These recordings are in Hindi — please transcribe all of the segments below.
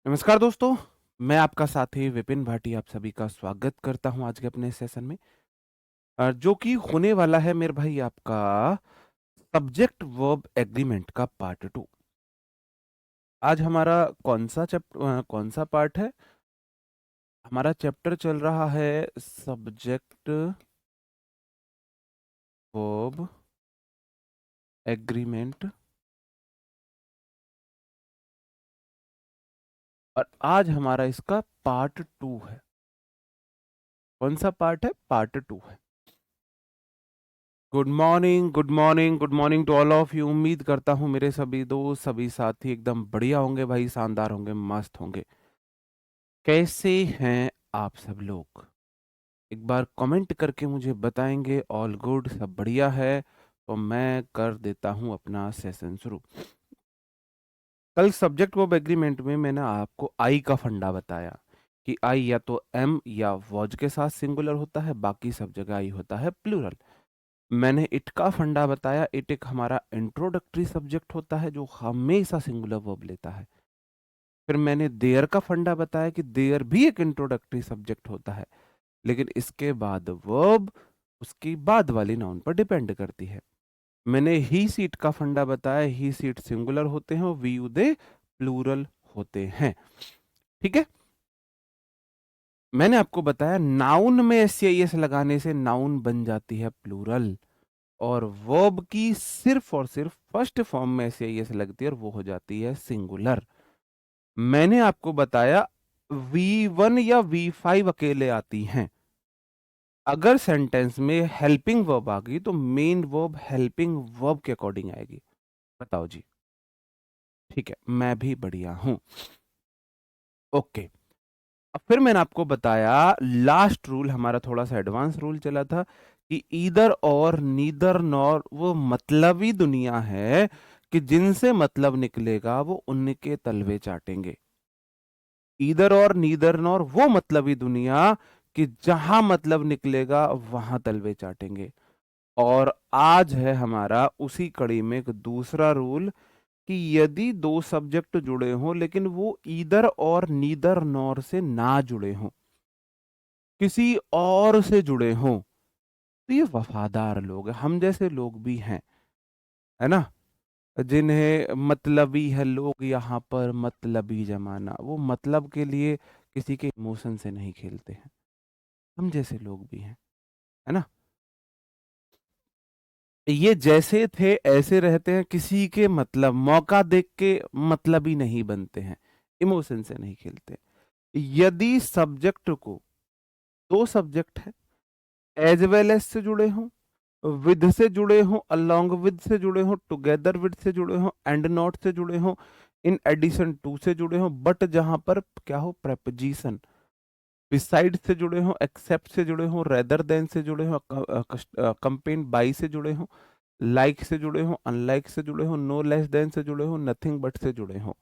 नमस्कार दोस्तों, मैं आपका साथी विपिन भाटी आप सभी का स्वागत करता हूं आज के अपने सेशन में जो कि होने वाला है मेरे भाई आपका सब्जेक्ट वर्ब एग्रीमेंट का पार्ट 2। आज हमारा कौन सा पार्ट है? हमारा चैप्टर चल रहा है सब्जेक्ट वर्ब एग्रीमेंट और आज हमारा इसका पार्ट 2 है। कौन सा पार्ट है? पार्ट 2 है। Good morning, good morning, good morning to all of you. उम्मीद करता हूँ मेरे सभी दोस्त, सभी साथी एकदम बढ़िया होंगे भाई, शानदार होंगे, मस्त होंगे। कैसे हैं आप सब लोग? एक बार कमेंट करके मुझे बताएंगे ऑल गुड, सब बढ़िया है, तो मैं कर देता हूँ अपना सेशन शुरू। कल सब्जेक्ट वर्ब एग्रीमेंट में मैंने आपको आई का फंडा बताया कि आई या तो एम या वॉज के साथ सिंगुलर होता है, बाकी सब जगह आई होता है प्लूरल। मैंने इट का फंडा बताया, इट एक हमारा इंट्रोडक्टरी सब्जेक्ट होता है जो हमेशा सिंगुलर वर्ब लेता है। फिर मैंने देयर का फंडा बताया कि देयर भी एक इंट्रोडक्टरी सब्जेक्ट होता है, लेकिन इसके बाद वर्ब उसकी बाद वाली नाउन पर डिपेंड करती है। मैंने ही सीट का फंडा बताया, ही सीट सिंगुलर होते हैं और वी यू दे प्लूरल होते हैं। ठीक है। मैंने आपको बताया नाउन में एस लगाने से नाउन बन जाती है प्लूरल, और वर्ब की सिर्फ और सिर्फ फर्स्ट फॉर्म में एस लगती है और वो हो जाती है सिंगुलर। मैंने आपको बताया V1 या V5 अकेले आती हैं। अगर सेंटेंस में हेल्पिंग वर्ब आ गई तो मेन वर्ब हेल्पिंग वर्ब के अकॉर्डिंग आएगी। बताओ जी। ठीक है, मैं भी बढ़िया हूं। ओके। अब फिर मैंने आपको बताया लास्ट रूल हमारा थोड़ा सा एडवांस रूल चला था कि ईदर और नीदर नॉर वो मतलबी दुनिया है कि जिनसे मतलब निकलेगा वो उनके तलवे चाटेंगे। ईदर और नीदर नॉर वो मतलबी दुनिया कि जहां मतलब निकलेगा वहां तलवे चाटेंगे। और आज है हमारा उसी कड़ी में एक दूसरा रूल कि यदि दो सब्जेक्ट जुड़े हों लेकिन वो ईदर और नीदर नॉर से ना जुड़े हों, किसी और से जुड़े हों, तो ये वफादार लोग हैं, हम जैसे लोग भी हैं, है ना। जिन्हें मतलबी है लोग, यहाँ पर मतलबी जमाना, वो मतलब के लिए किसी के इमोशन से नहीं खेलते हैं, हम जैसे लोग भी हैं, है ना। ये जैसे थे ऐसे रहते हैं, किसी के मतलब मौका देख के मतलबी नहीं बनते हैं, इमोशन से नहीं खेलते। यदि सब्जेक्ट को दो सब्जेक्ट है एज वेल एज से जुड़े हों, विद से जुड़े हों, अलोंग विद से जुड़े हों, टुगेदर विद से जुड़े हों, एंड नॉट से जुड़े हों, इन एडिशन टू से जुड़े हों, बट जहां पर क्या हो प्रेपोजिशन, बिसाइड से जुड़े हों, एक्सेप्ट से जुड़े हों, रेदर देन से जुड़े हों, कंपेन बाई से जुड़े हों, लाइक से जुड़े हों, अनलाइक से जुड़े हों, नो लेस देन से जुड़े हों, नथिंग बट से जुड़े हों,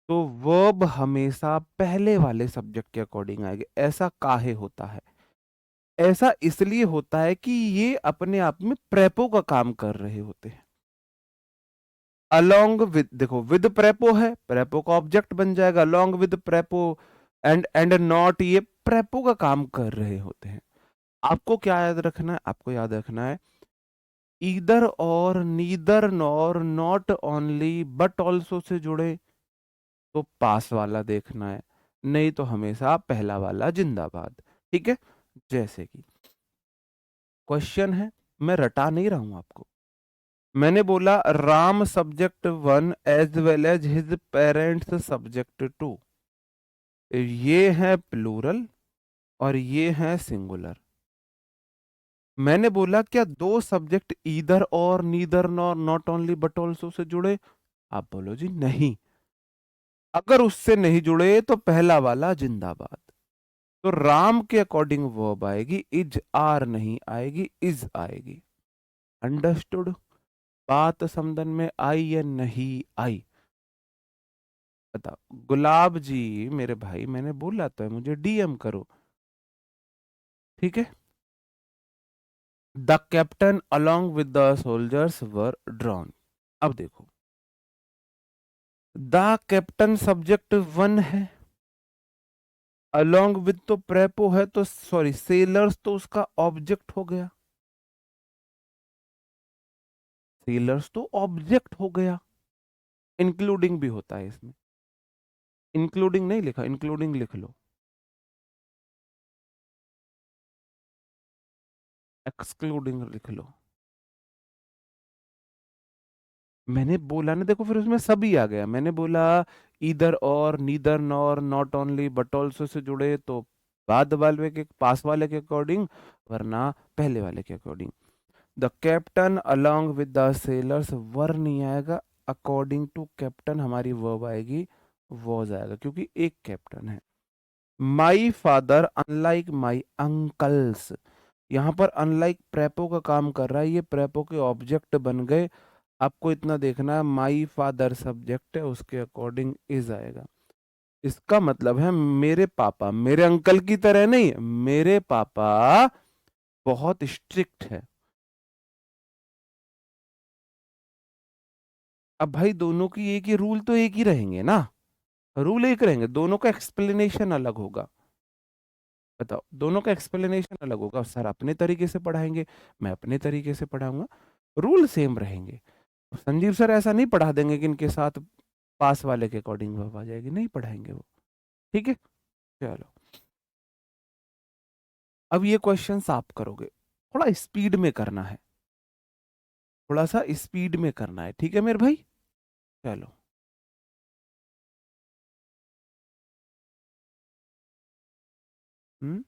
तो वर्ब हमेशा पहले वाले सब्जेक्ट के अकॉर्डिंग आएगी। ऐसा काहे होता है? ऐसा इसलिए होता है कि ये अपने आप में प्रेपो का काम कर रहे होते हैं। अलोंग विद, देखो विद प्रेपो है, प्रेपो का ऑब्जेक्ट बन जाएगा, अलोंग विद प्रेपो एंड नॉट, ये प्रेपो का काम कर रहे होते हैं। आपको क्या याद रखना है? आपको याद रखना है ईदर और neither nor not only but also से जुड़े तो पास वाला देखना है, नहीं तो हमेशा पहला वाला जिंदाबाद। ठीक है। जैसे कि क्वेश्चन है, मैं रटा नहीं रहा हूं आपको। मैंने बोला Ram subject one as well as his parents subject two, ये है प्लूरल और ये है सिंगुलर। मैंने बोला क्या दो सब्जेक्ट ईदर और neither nor not only but also से जुड़े? आप बोलो जी नहीं। अगर उससे नहीं जुड़े तो पहला वाला जिंदाबाद। तो राम के अकॉर्डिंग वर्ब आएगी इज, आर नहीं आएगी, इज आएगी। अंडरस्टूड? बात समझन में आई या नहीं आई? बताओ गुलाब जी, मेरे भाई मैंने बोला तो है मुझे डीएम करो। ठीक है। The captain along with the soldiers were drawn. अब देखो द कैप्टन सब्जेक्ट वन है, अलोंग विद तो प्रेपो है, तो सॉरी सेलर्स तो उसका ऑब्जेक्ट हो गया, सेलर्स तो ऑब्जेक्ट हो गया। इंक्लूडिंग भी होता है इसमें, इंक्लूडिंग नहीं लिखा, इंक्लूडिंग लिख लो, एक्सक्लूडिंग लिख लो। मैंने बोला ना, देखो फिर उसमें सभी आ गया। मैंने बोला इधर और, neither nor, not only but also से जुड़े तो बाद वाले के, पास वाले के अकॉर्डिंग, वरना पहले वाले के according. The captain along with the sailors, were नहीं आएगा, अकॉर्डिंग टू कैप्टन हमारी वर्ब आएगी, वॉज आएगा, क्योंकि एक कैप्टन है। My father unlike my uncles, यहाँ पर अनलाइक प्रेपो का काम कर रहा है, ये प्रेपो के ऑब्जेक्ट बन गए। आपको इतना देखना है, माई फादर सब्जेक्ट है, उसके अकॉर्डिंग इज आएगा। इसका मतलब है मेरे पापा, मेरे अंकल की तरह नहीं, मेरे पापा बहुत स्ट्रिक्ट है। अब भाई दोनों की एक ही रूल तो एक ही रहेंगे ना, रूल एक रहेंगे, दोनों का एक्सप्लेनेशन अलग होगा। बताओ, दोनों का एक्सप्लेनेशन अलग होगा, सर अपने तरीके से पढ़ाएंगे, मैं अपने तरीके से पढ़ाऊंगा, रूल सेम रहेंगे। संजीव सर ऐसा नहीं पढ़ा देंगे कि इनके साथ पास वाले के अकॉर्डिंग वर्ब आ जाएगी, नहीं पढ़ाएंगे वो। ठीक है, चलो अब ये क्वेश्चन आप करोगे, थोड़ा स्पीड में करना है, थोड़ा सा स्पीड में करना है, ठीक है मेरे भाई। चलो, हम्म,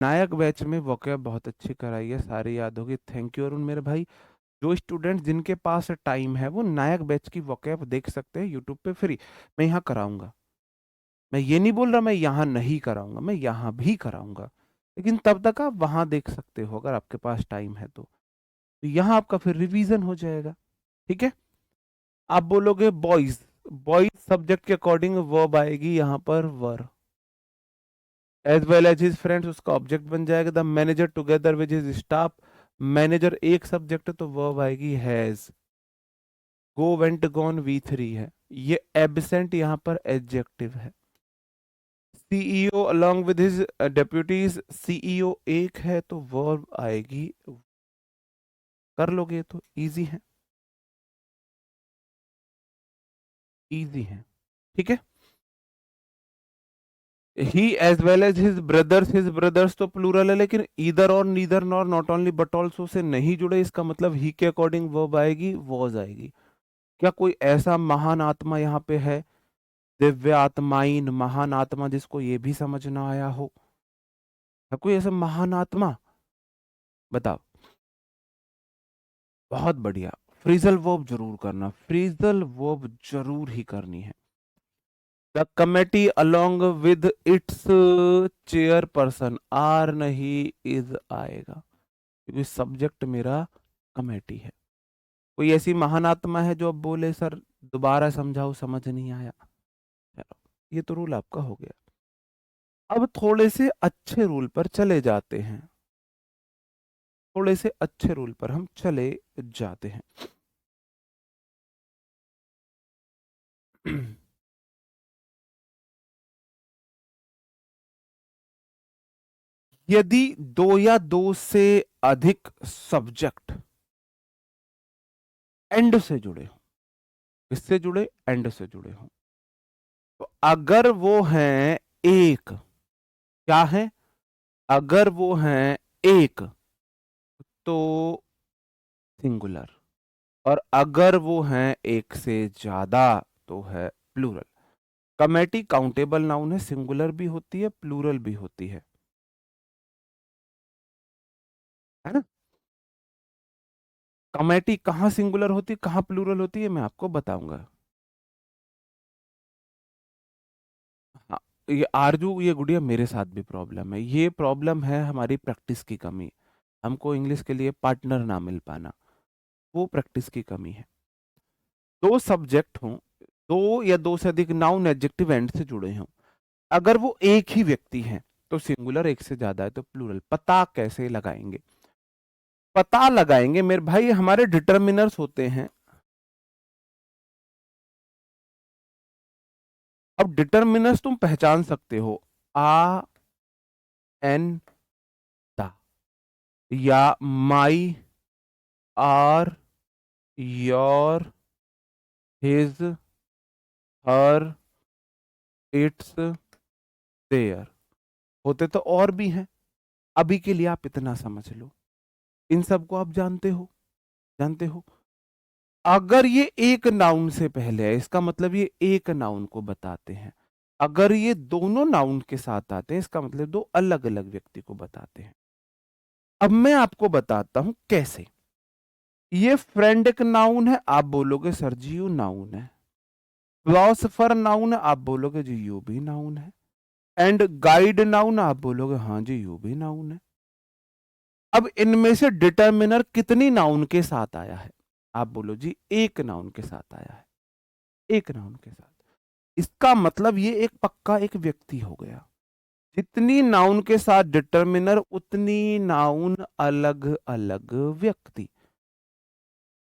नायक बैच में वोकैब बहुत अच्छी कराई है, सारी याद होगी, थैंक यू अरुण मेरे भाई। जो स्टूडेंट जिनके पास टाइम है वो नायक बैच की वोकैब देख सकते हैं यूट्यूब पे फ्री, मैं यहाँ कराऊंगा। मैं ये नहीं बोल रहा मैं यहाँ नहीं कराऊंगा, मैं यहाँ भी कराऊंगा, लेकिन तब तक आप वहां देख सकते हो अगर आपके पास टाइम है तो यहाँ आपका फिर रिवीजन हो जाएगा। ठीक है, आप बोलोगे बॉयज, बॉयज सब्जेक्ट के अकॉर्डिंग वर्ब आएगी यहाँ पर were, as well as his friends उसका ऑब्जेक्ट बन जाएगा। The manager together with his staff, manager एक सब्जेक्ट है तो वर्ब आएगी has. Go went gone V3 है, ये एब्सेंट यहाँ पर एडजेक्टिव है। CEO along with his deputies, CEO एक है तो वर्ब आएगी, कर लोगे तो इजी है, इजी है। ठीक है, he as well as his brothers तो प्लूरल है, लेकिन इधर और, neither nor, not only but also से नहीं जुड़े, इसका मतलब ही के अकॉर्डिंग वर्ब आएगी, वॉज आएगी। क्या कोई ऐसा महान आत्मा यहाँ पे है, दिव्य आत्माइन महान आत्मा, जिसको ये भी समझ ना आया हो? है कोई ऐसा महान आत्मा? बताओ। बहुत बढ़िया, फ्रीजल वर्ब जरूर करना, फ्रीजल वर्ब जरूर ही करनी है। The committee along with its chairperson, are नहीं इज आएगा, क्योंकि सब्जेक्ट मेरा कमेटी है। कोई ऐसी महान आत्मा है जो अब बोले सर दोबारा समझाओ समझ नहीं आया? चलो, ये तो रूल आपका हो गया। अब थोड़े से अच्छे रूल पर चले जाते हैं, थोड़े से अच्छे रूल पर हम चले जाते हैं। यदि दो या दो से अधिक सब्जेक्ट एंड से जुड़े हो, किससे जुड़े? एंड से जुड़े हो, तो अगर वो हैं एक, क्या है? अगर वो हैं एक तो सिंगुलर, और अगर वो हैं एक से ज्यादा तो है प्लूरल। कमेटी काउंटेबल नाउन है, सिंगुलर भी होती है प्लूरल भी होती है ना? कमेटी कहाँ सिंगुलर होती है कहाँ प्लूरल होती है मैं आपको बताऊंगा। हाँ, ये आरजू, ये गुड़िया मेरे साथ भी प्रॉब्लम है, ये प्रॉब्लम है हमारी प्रैक्टिस की कमी, हमको इंग्लिश के लिए पार्टनर ना मिल पाना, वो प्रैक्टिस की कमी है। दो सब्जेक्ट हों, दो या दो से अधिक नाउन एडजेक्टिव एंड से जुड़े हों, अगर वो एक ही व्यक्ति हैं तो सिंगुलर, एक से ज्यादा है तो प्लूरल। पता कैसे लगाएंगे? पता लगाएंगे मेरे भाई, हमारे डिटर्मिनर्स होते हैं। अब डिटर्मिनर्स तुम पहचान सकते हो, आ, एन, दा, या my, our, your, his, her, its, their. होते तो और भी हैं, अभी के लिए आप इतना समझ लो। इन सबको आप जानते हो, जानते हो। अगर ये एक नाउन से पहले है, इसका मतलब ये एक नाउन को बताते हैं। अगर ये दोनों नाउन के साथ आते हैं, इसका मतलब दो अलग अलग व्यक्ति को बताते हैं। अब मैं आपको बताता हूं कैसे। ये फ्रेंड एक नाउन है, आप बोलोगे सर जी यू नाउन है। फिलोसफर नाउन है, आप बोलोगे जी यू भी नाउन है। एंड गाइड नाउन, आप बोलोगे हाँ जी यू भी नाउन है। अब इनमें से डिटर्मिनर कितनी नाउन के साथ आया है? आप बोलो जी एक नाउन के साथ आया है, एक नाउन के साथ। इसका मतलब ये एक पक्का एक व्यक्ति हो गया। जितनी नाउन के साथ डिटर्मिनर, उतनी नाउन अलग अलग व्यक्ति।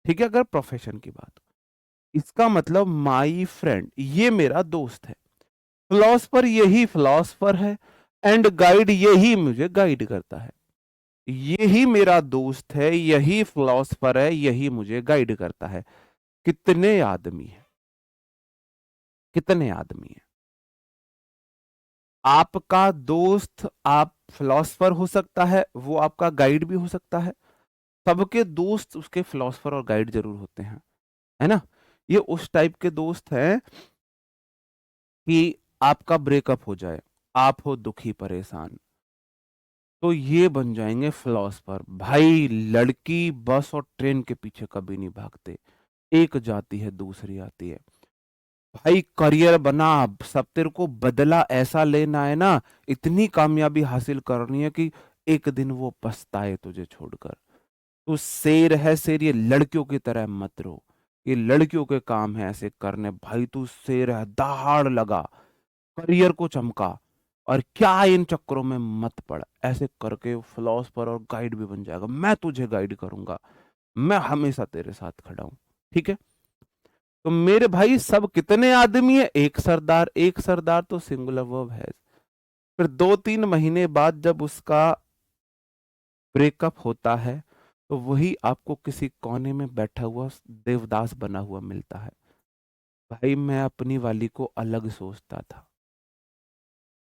ठीक है, अगर प्रोफेशन की बात, इसका मतलब माई फ्रेंड ये मेरा दोस्त है, फिलोसफर यही फिलोसफर है, एंड गाइड यही मुझे गाइड करता है। यही मेरा दोस्त है, यही फिलोसफर है, यही मुझे गाइड करता है। कितने आदमी हैं, कितने आदमी हैं? आपका दोस्त आप फिलोसफर हो सकता है, वो आपका गाइड भी हो सकता है। सबके दोस्त उसके फिलोसफर और गाइड जरूर होते हैं, है ना। ये उस टाइप के दोस्त हैं कि आपका ब्रेकअप हो जाए, आप हो दुखी परेशान, तो ये बन जाएंगे फिलोसफर। भाई लड़की बस और ट्रेन के पीछे कभी नहीं भागते, एक जाती है दूसरी आती है। भाई करियर बना, सब तेरे को बदला ऐसा लेना है ना, इतनी कामयाबी हासिल करनी है कि एक दिन वो पछताए तुझे छोड़कर। तू शेर है शेर, ये लड़कियों की तरह मत रहो, ये लड़कियों के काम है ऐसे करने। भाई तू शेर है, दहाड़ लगा, करियर को चमका, और क्या इन चक्करों में मत पड़। ऐसे करके फिलोसफर और गाइड भी बन जाएगा। मैं तुझे गाइड करूंगा, मैं हमेशा तेरे साथ खड़ा हूं। ठीक है, तो मेरे भाई सब कितने आदमी है? एक सरदार। एक सरदार तो सिंगुलर वर्ब है। फिर 2-3 महीने बाद जब उसका ब्रेकअप होता है, तो वही आपको किसी कोने में बैठा हुआ देवदास बना हुआ मिलता है। भाई मैं अपनी वाली को अलग सोचता था।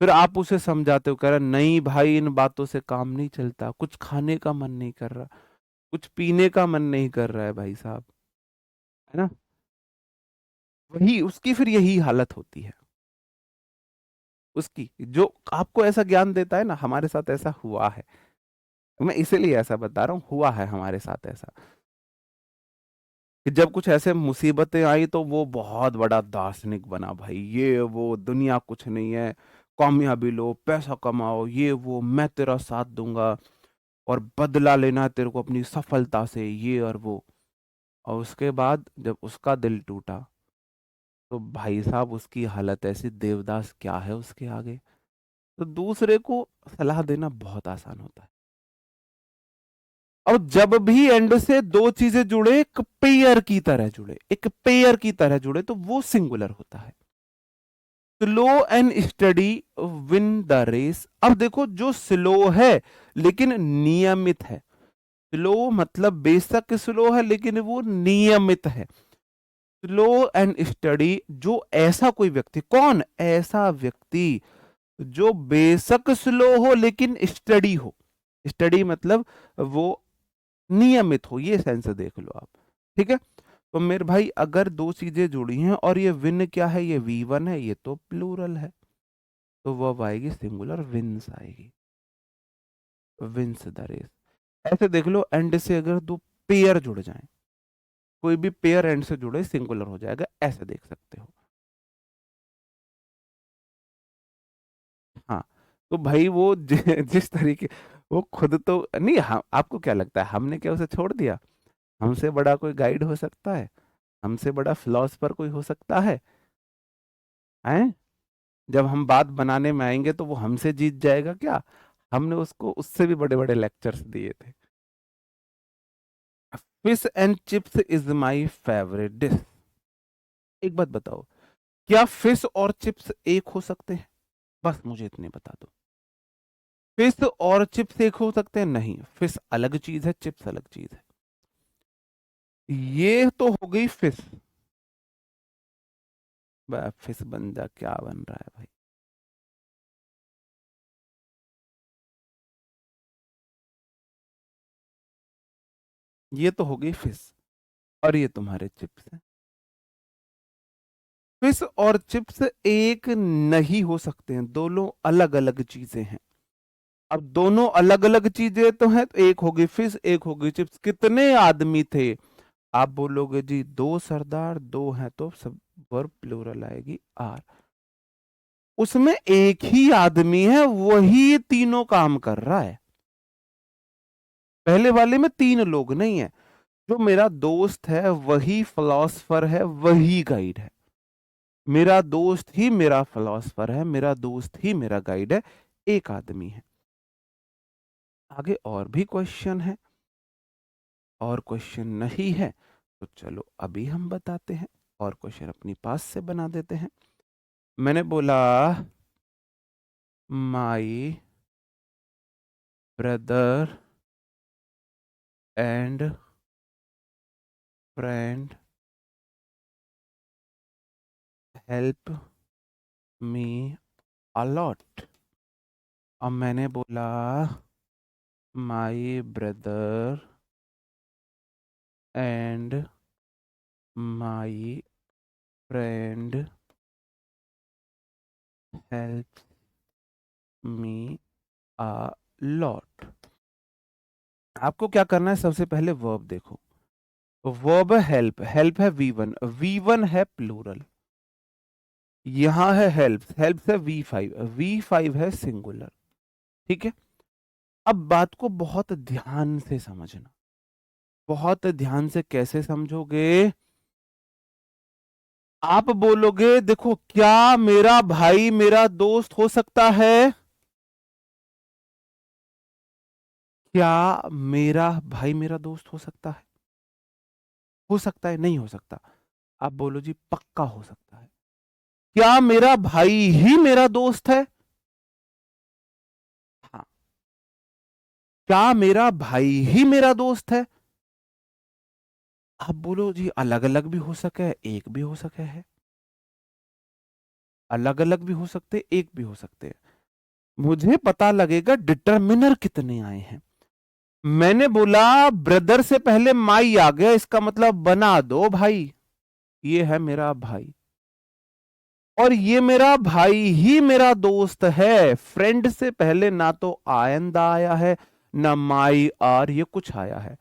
फिर आप उसे समझाते हो, कह रहा नहीं भाई इन बातों से काम नहीं चलता, कुछ खाने का मन नहीं कर रहा, कुछ पीने का मन नहीं कर रहा है भाई साहब, है ना। वही उसकी फिर यही हालत होती है उसकी, जो आपको ऐसा ज्ञान देता है ना। हमारे साथ ऐसा हुआ है, मैं इसीलिए ऐसा बता रहा हूँ, हुआ है हमारे साथ ऐसा कि जब कुछ ऐसे मुसीबतें आई तो वो बहुत बड़ा दार्शनिक बना। भाई ये वो दुनिया कुछ नहीं है, कामयाबी लो, पैसा कमाओ, ये वो, मैं तेरा साथ दूंगा, और बदला लेना है तेरे को अपनी सफलता से, ये और वो। और उसके बाद जब उसका दिल टूटा, तो भाई साहब उसकी हालत ऐसी, देवदास क्या है उसके आगे। तो दूसरे को सलाह देना बहुत आसान होता है। और जब भी एंड से दो चीजें जुड़े, एक पेयर की तरह जुड़े, एक पेयर की तरह जुड़े, तो वो सिंगुलर होता है। Slow and study win the race. अब देखो जो स्लो है लेकिन नियमित है, स्लो मतलब बेशक स्लो है लेकिन वो नियमित है। स्लो एंड स्टडी, जो ऐसा कोई व्यक्ति, कौन ऐसा व्यक्ति जो बेशक स्लो हो लेकिन स्टडी हो। स्टडी मतलब वो नियमित हो, ये सेंस देख लो आप। ठीक है, तो मेरे भाई अगर दो चीजें जुड़ी हैं और ये विन क्या है, ये V1 है, ये तो प्लूरल है, तो वो आएगी सिंगुलर, विंस आएगी, विंस द रेस। ऐसे देख लो, एंड से अगर दो पेयर जुड़ जाएं, कोई भी पेयर एंड से जुड़े सिंगुलर हो जाएगा, ऐसे देख सकते हो। हाँ, तो भाई वो जिस तरीके, वो खुद तो नहीं, हम आपको क्या लगता है हमने क्या उसे छोड़ दिया? हमसे बड़ा कोई गाइड हो सकता है? हमसे बड़ा फिलोसफर कोई हो सकता है? हैं? जब हम बात बनाने में आएंगे तो वो हमसे जीत जाएगा क्या? हमने उसको उससे भी बड़े बड़े लेक्चर्स दिए थे। Fish and chips is my favourite dish. एक बात बताओ, क्या फिश और चिप्स एक हो सकते हैं? बस मुझे इतने बता दो। फिश और चिप्स एक हो सकते हैं? नहीं, फिश अलग चीज है, चिप्स अलग चीज है। ये तो हो गई फिश। फिश बन जा, क्या बन रहा है भाई? ये तो हो गई फिश, और ये तुम्हारे चिप्स है। फिश और चिप्स एक नहीं हो सकते हैं, दोनों अलग अलग चीजें हैं। अब दोनों अलग अलग चीजें तो हैं, तो एक होगी फिश, एक होगी चिप्स। कितने आदमी थे? आप बोलोगे जी दो सरदार, दो हैं तो सब वर्ब प्लूरल आएगी आर। उसमें एक ही आदमी है, वही तीनों काम कर रहा है। पहले वाले में तीन लोग नहीं है। जो मेरा दोस्त है वही फिलोसफर है, वही गाइड है। मेरा दोस्त ही मेरा फिलोसफर है, मेरा दोस्त ही मेरा गाइड है। एक आदमी है। आगे और भी क्वेश्चन है? और क्वेश्चन नहीं है तो चलो अभी हम बताते हैं। और क्वेश्चन अपनी पास से बना देते हैं। मैंने बोला my brother and friend help me a lot. अब मैंने बोला my brother and my friend help me a lot. आपको क्या करना है, सबसे पहले वर्ब देखो। वर्ब है हेल्प, हेल्प है वी1, वी1 है प्लूरल। यहां है हेल्प, हेल्प है वी5, वी5 है सिंगुलर। ठीक है। अब बात को बहुत ध्यान से समझना। बहुत ध्यान से कैसे समझोगे? आप बोलोगे देखो, क्या मेरा भाई मेरा दोस्त हो सकता है? क्या मेरा भाई मेरा दोस्त हो सकता है? हो सकता है, नहीं हो सकता? आप बोलो जी पक्का हो सकता है। क्या मेरा भाई ही मेरा दोस्त है? हाँ। क्या मेरा भाई ही मेरा दोस्त है? आप बोलो जी अलग अलग भी हो सके, एक भी हो सके है। अलग अलग भी हो सकते, एक भी हो सकते हैं। मुझे पता लगेगा डिटर्मिनर कितने आए हैं। मैंने बोला ब्रदर से पहले माई आ गया, इसका मतलब बना दो भाई। ये है मेरा भाई, और ये मेरा भाई ही मेरा दोस्त है। फ्रेंड से पहले ना तो आयंदा आया है, ना माई आर ये कुछ आया है।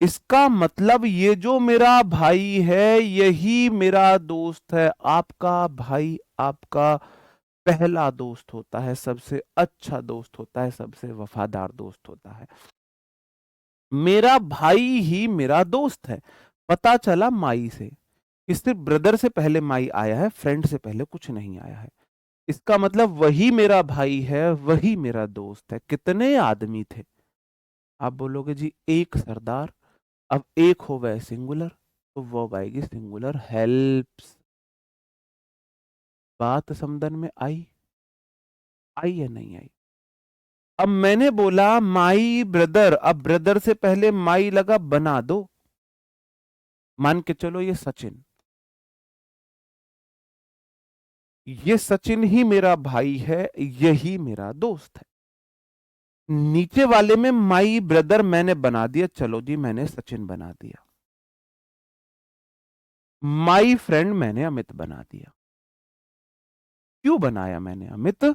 इसका मतलब ये जो मेरा भाई है यही मेरा दोस्त है। आपका भाई आपका पहला दोस्त होता है, सबसे अच्छा दोस्त होता है, सबसे वफादार दोस्त होता है। मेरा भाई ही मेरा दोस्त है। पता चला माई से कि सिर्फ ब्रदर से पहले माई आया है, फ्रेंड से पहले कुछ नहीं आया है। इसका मतलब वही मेरा भाई है, वही मेरा दोस्त है। कितने आदमी थे? आप बोलोगे जी एक सरदार। अब एक हो गए सिंगुलर, तो वो आएगी सिंगुलर हेल्प्स। बात समझन में आई? आई या नहीं आई? अब मैंने बोला माई ब्रदर, अब ब्रदर से पहले माई लगा, बना दो। मान के चलो ये सचिन, ये सचिन ही मेरा भाई है, यही मेरा दोस्त है। नीचे वाले में माई ब्रदर मैंने बना दिया, चलो जी मैंने सचिन बना दिया। माई फ्रेंड मैंने अमित बना दिया। क्यों बनाया मैंने अमित?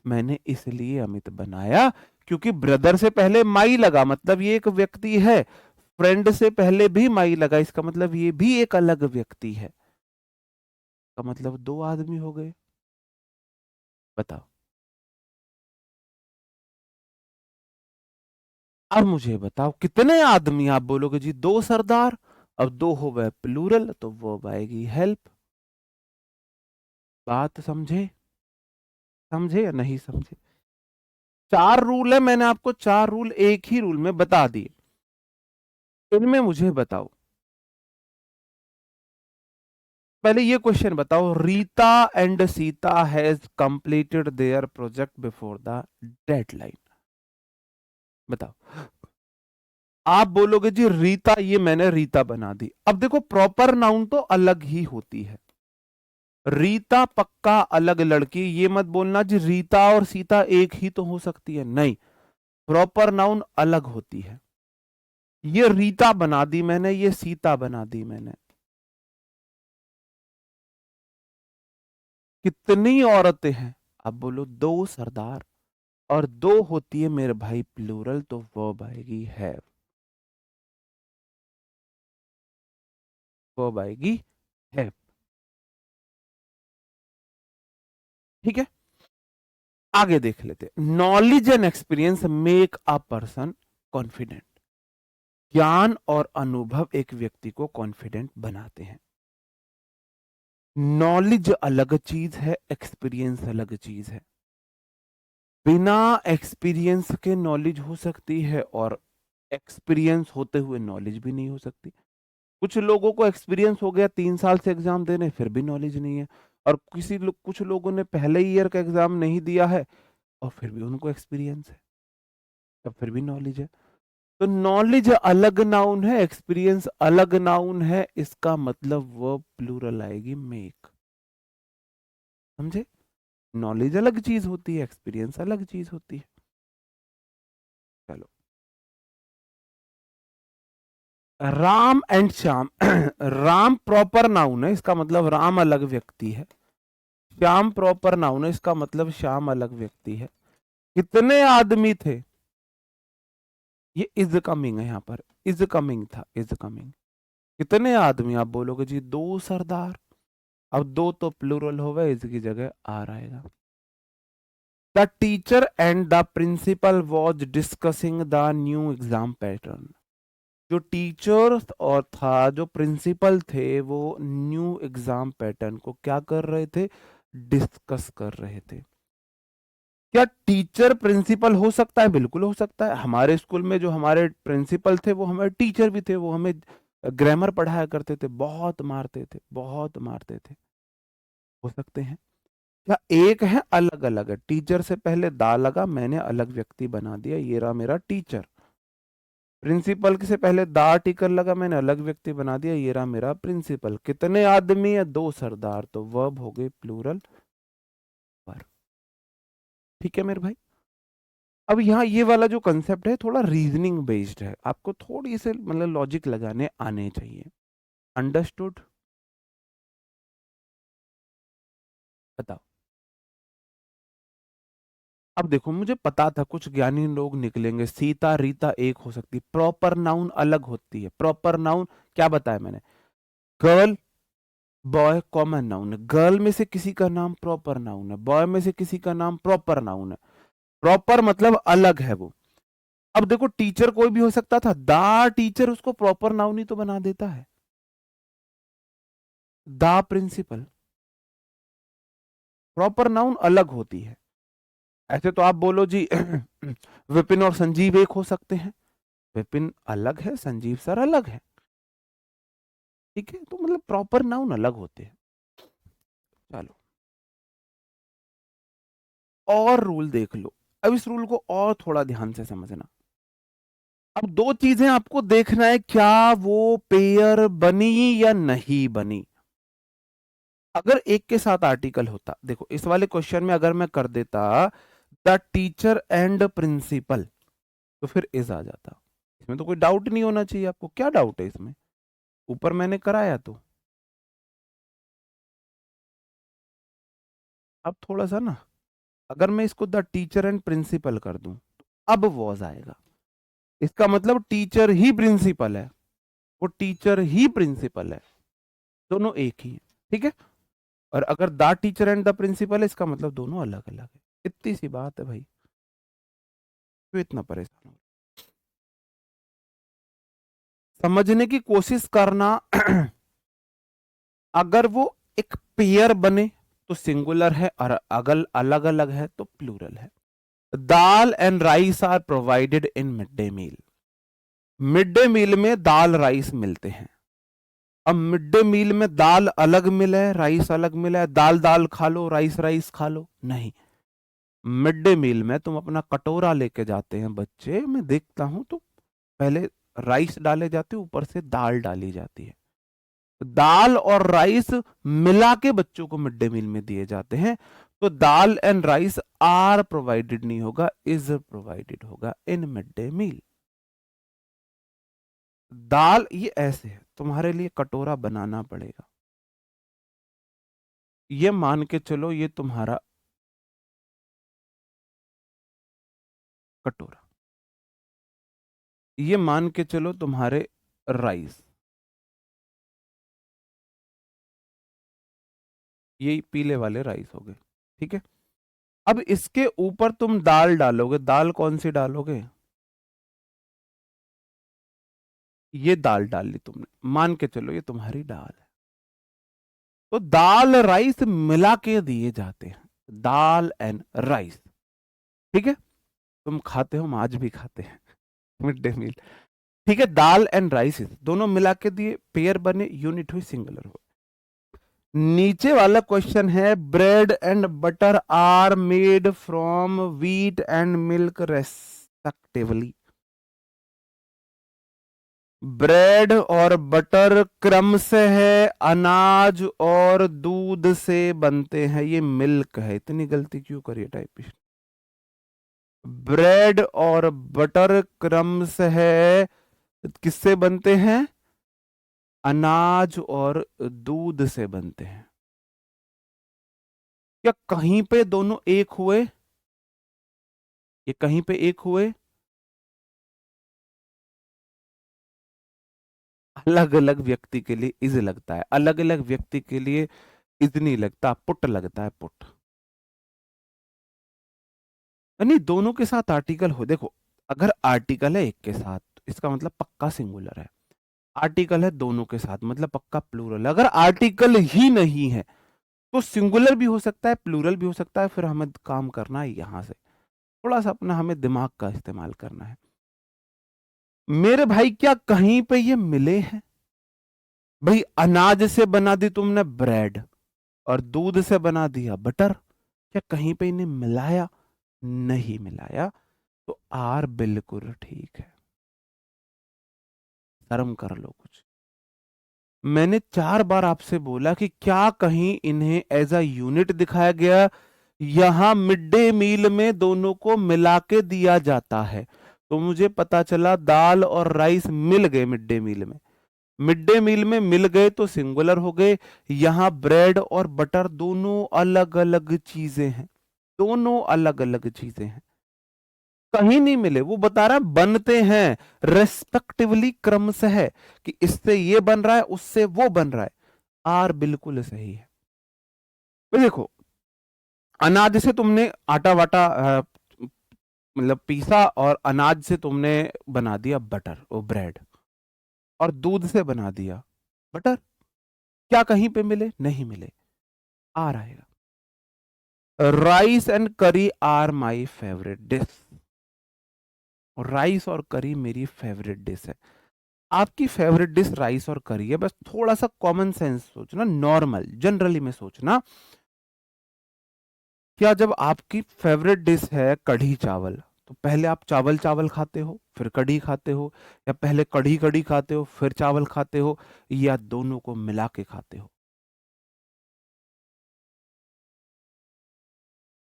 मैंने इसलिए अमित बनाया क्योंकि ब्रदर से पहले माई लगा, मतलब ये एक व्यक्ति है। फ्रेंड से पहले भी माई लगा, इसका मतलब ये भी एक अलग व्यक्ति है। का मतलब दो आदमी हो गए। बताओ। अब मुझे बताओ कितने आदमी? आप बोलोगे जी दो सरदार। अब दो हो गए प्लूरल, तो वो आएगी हेल्प। बात समझे? समझे या नहीं समझे? चार रूल है, मैंने आपको चार रूल एक ही रूल में बता दिए। इनमें मुझे बताओ, पहले ये क्वेश्चन बताओ, Rita and Sita has completed there project before the deadline. बताओ। आप बोलोगे जी रीता, ये मैंने रीता बना दी। अब देखो प्रॉपर नाउन तो अलग ही होती है। रीता पक्का अलग लड़की, ये मत बोलना जी रीता और सीता एक ही तो हो सकती है, नहीं, प्रॉपर नाउन अलग होती है। ये रीता बना दी मैंने, ये सीता बना दी मैंने। कितनी औरतें हैं? आप बोलो दो सरदार, और दो होती है मेरे भाई प्लूरल, तो वर्ब आएगी है, वर्ब आएगी है। ठीक है, आगे देख लेते। Knowledge and experience make a person confident. ज्ञान और अनुभव एक व्यक्ति को कॉन्फिडेंट बनाते हैं। नॉलेज अलग चीज है, एक्सपीरियंस अलग चीज है। बिना एक्सपीरियंस के नॉलेज हो सकती है, और एक्सपीरियंस होते हुए नॉलेज भी नहीं हो सकती। कुछ लोगों को एक्सपीरियंस हो गया 3 साल से एग्जाम देने, फिर भी नॉलेज नहीं है। और कुछ लोगों ने पहले ईयर का एग्जाम नहीं दिया है और फिर भी उनको एक्सपीरियंस है, तब फिर भी नॉलेज है। तो नॉलेज अलग नाउन है, एक्सपीरियंस अलग नाउन है, इसका मतलब वो प्लूरल आएगी मेक। समझे? नॉलेज अलग चीज होती है, एक्सपीरियंस अलग चीज होती है। चलो, Ram and Shyam. Ram proper noun है, इसका मतलब राम अलग व्यक्ति है। श्याम प्रॉपर नाउन है, इसका मतलब श्याम अलग व्यक्ति है। कितने आदमी थे? ये इज कमिंग है, यहां पर इज कमिंग था, इज कमिंग। कितने आदमी? आप बोलोगे जी दो सरदार। अब दो तो प्लूरल होगा, इसकी जगह आर आएगा। The teacher and the principal was discussing the new exam pattern. जो टीचर और था, जो प्रिंसिपल थे, वो न्यू एग्जाम पैटर्न को क्या कर रहे थे? डिस्कस कर रहे थे। क्या टीचर प्रिंसिपल हो सकता है? बिल्कुल हो सकता है। हमारे स्कूल में जो हमारे प्रिंसिपल थे वो हमारे टीचर भी थे, वो हमें ग्रामर पढ़ाया करते थे, बहुत मारते थे, बहुत मारते थे। हो सकते हैं। क्या एक है? अलग अलग है। टीचर से पहले दा लगा, मैंने अलग व्यक्ति बना दिया, ये रहा मेरा टीचर। प्रिंसिपल से पहले दा टिकर लगा, मैंने अलग व्यक्ति बना दिया, ये रहा मेरा प्रिंसिपल। कितने आदमी है? दो सरदार, तो वर्ब हो गई प्लूरल पर। ठीक है मेरे भाई। अब यहाँ ये वाला जो कंसेप्ट है थोड़ा रीजनिंग बेस्ड है, आपको थोड़ी से मतलब लॉजिक लगाने आने चाहिए। अंडरस्टूड? बताओ। अब देखो, मुझे पता था कुछ ज्ञानी लोग निकलेंगे, सीता रीता एक हो सकती, प्रॉपर नाउन अलग होती है। प्रॉपर नाउन क्या बताया मैंने? गर्ल, बॉय कॉमन नाउन है। गर्ल में से किसी का नाम प्रॉपर नाउन है, बॉय में से किसी का नाम प्रॉपर नाउन है। प्रॉपर मतलब अलग है वो। अब देखो, टीचर कोई भी हो सकता था, दा टीचर उसको प्रॉपर नाउन ही तो बना देता है। दा प्रिंसिपल, प्रॉपर नाउन अलग होती है। ऐसे तो आप बोलो जी विपिन और संजीव एक हो सकते हैं, विपिन अलग है, संजीव सर अलग है। ठीक है, तो मतलब प्रॉपर नाउन अलग होते हैं। चलो, और रूल देख लो। अब इस रूल को और थोड़ा ध्यान से समझना। अब दो चीजें आपको देखना है, क्या वो पेयर बनी या नहीं बनी। अगर एक के साथ आर्टिकल होता, देखो इस वाले क्वेश्चन में अगर मैं कर देता द टीचर एंड प्रिंसिपल, तो फिर इज आ जाता। इसमें तो कोई डाउट नहीं होना चाहिए आपको। क्या डाउट है इसमें? ऊपर मैंने कराया तो। अब थोड़ा सा ना, अगर मैं इसको द टीचर एंड प्रिंसिपल कर दूं, अब वॉज आएगा। इसका मतलब टीचर ही प्रिंसिपल है, वो टीचर ही प्रिंसिपल है, दोनों एक ही है। ठीक है। और अगर the teacher and the principal है, इसका मतलब दोनों अलग अलग है। इतनी सी बात है भाई, क्यों इतना परेशान हो? समझने की कोशिश करना। अगर वो एक पेयर बने तो सिंगुलर है, और अगर अलग अलग है तो प्लूरल है। Dal and rice are provided in mid day meal. Mid day meal में दाल राइस मिलते हैं। अब मिड डे मील में दाल अलग मिले, राइस अलग मिले, दाल दाल खा लो, राइस राइस खा लो, नहीं। मिड डे मील में तुम अपना कटोरा लेके जाते हैं बच्चे, मैं देखता हूं तो पहले राइस डाले जाते हैं, ऊपर से दाल डाली जाती है। दाल और राइस मिला के बच्चों को मिड डे मील में दिए जाते हैं। तो दाल एंड राइस आर प्रोवाइडेड नहीं होगा, इज प्रोवाइडेड होगा इन मिड डे मील। दाल ये ऐसे है, तुम्हारे लिए कटोरा बनाना पड़ेगा। ये मान के चलो ये तुम्हारा कटोरा, ये मान के चलो तुम्हारे राइस, ये पीले वाले राइस हो गए, ठीक है। अब इसके ऊपर तुम दाल डालोगे, दाल कौन सी डालोगे? ये दाल डाल ली तुमने, मान के चलो ये तुम्हारी दाल है। तो दाल राइस मिला के दिए जाते हैं, दाल एंड राइस, ठीक है। तुम खाते हो, हम आज भी खाते हैं मिड डे मील, ठीक है। दाल एंड राइस दोनों मिला के दिए, पेयर बने, यूनिट हुई, सिंगुलर हुआ। नीचे वाला क्वेश्चन है, bread and butter are made from wheat and milk respectively. Bread और बटर क्रम से है, अनाज और दूध से बनते हैं, ये मिल्क है। इतनी गलती क्यों करिए टाइपिस्ट? ब्रेड और बटर क्रम से है, किससे बनते हैं? अनाज और दूध से बनते हैं। क्या कहीं पे दोनों एक हुए? ये कहीं पे एक हुए? अलग अलग व्यक्ति के लिए इज लगता है, अलग अलग व्यक्ति के लिए इज नहीं लगता, पुट लगता है, पुट। नहीं, दोनों के साथ आर्टिकल हो, देखो अगर आर्टिकल है एक के साथ तो इसका मतलब पक्का सिंगुलर है, आर्टिकल है दोनों के साथ मतलब पक्का प्लूरल है। अगर आर्टिकल ही नहीं है तो सिंगुलर भी हो सकता है, प्लूरल भी हो सकता है। फिर हमें काम करना है यहां से, थोड़ा सा अपना हमें दिमाग का इस्तेमाल करना है। मेरे भाई क्या कहीं पे ये मिले हैं? भाई अनाज से बना दी तुमने ब्रेड और दूध से बना दिया बटर, क्या कहीं पे इन्हें मिलाया? नहीं मिलाया, तो आर बिल्कुल ठीक है। शर्म कर लो कुछ। मैंने 4 बार आपसे बोला कि क्या कहीं इन्हें एज अ यूनिट दिखाया गया? यहां मिड डे मील में दोनों को मिला के दिया जाता है, तो मुझे पता चला दाल और राइस मिल गए मिड डे मील में। मिड डे मील में मिल गए तो सिंगुलर हो गए। यहां ब्रेड और बटर दोनों अलग अलग चीजें हैं, दोनों अलग अलग चीजें हैं, कहीं नहीं मिले। वो बता रहा है बनते हैं, रेस्पेक्टिवली क्रम से है कि इससे ये बन रहा है, उससे वो बन रहा है। आर बिल्कुल सही है। तो देखो, अनाज से तुमने आटा वाटा मतलब पीसा, और अनाज से तुमने बना दिया बटर और ब्रेड, और दूध से बना दिया बटर, क्या कहीं पे मिले? नहीं मिले। आ रहेगा। Rice and curry are my favourite dish. Rice और करी मेरी फेवरेट डिश है। आपकी फेवरेट डिश राइस और करी है, बस थोड़ा सा कॉमन सेंस सोचना, नॉर्मल जनरली में सोचना। क्या जब आपकी फेवरेट डिश है कढ़ी चावल, तो पहले आप चावल चावल खाते हो फिर कढ़ी खाते हो, या पहले कढ़ी कढ़ी खाते हो फिर चावल खाते हो, या दोनों को मिला के खाते हो?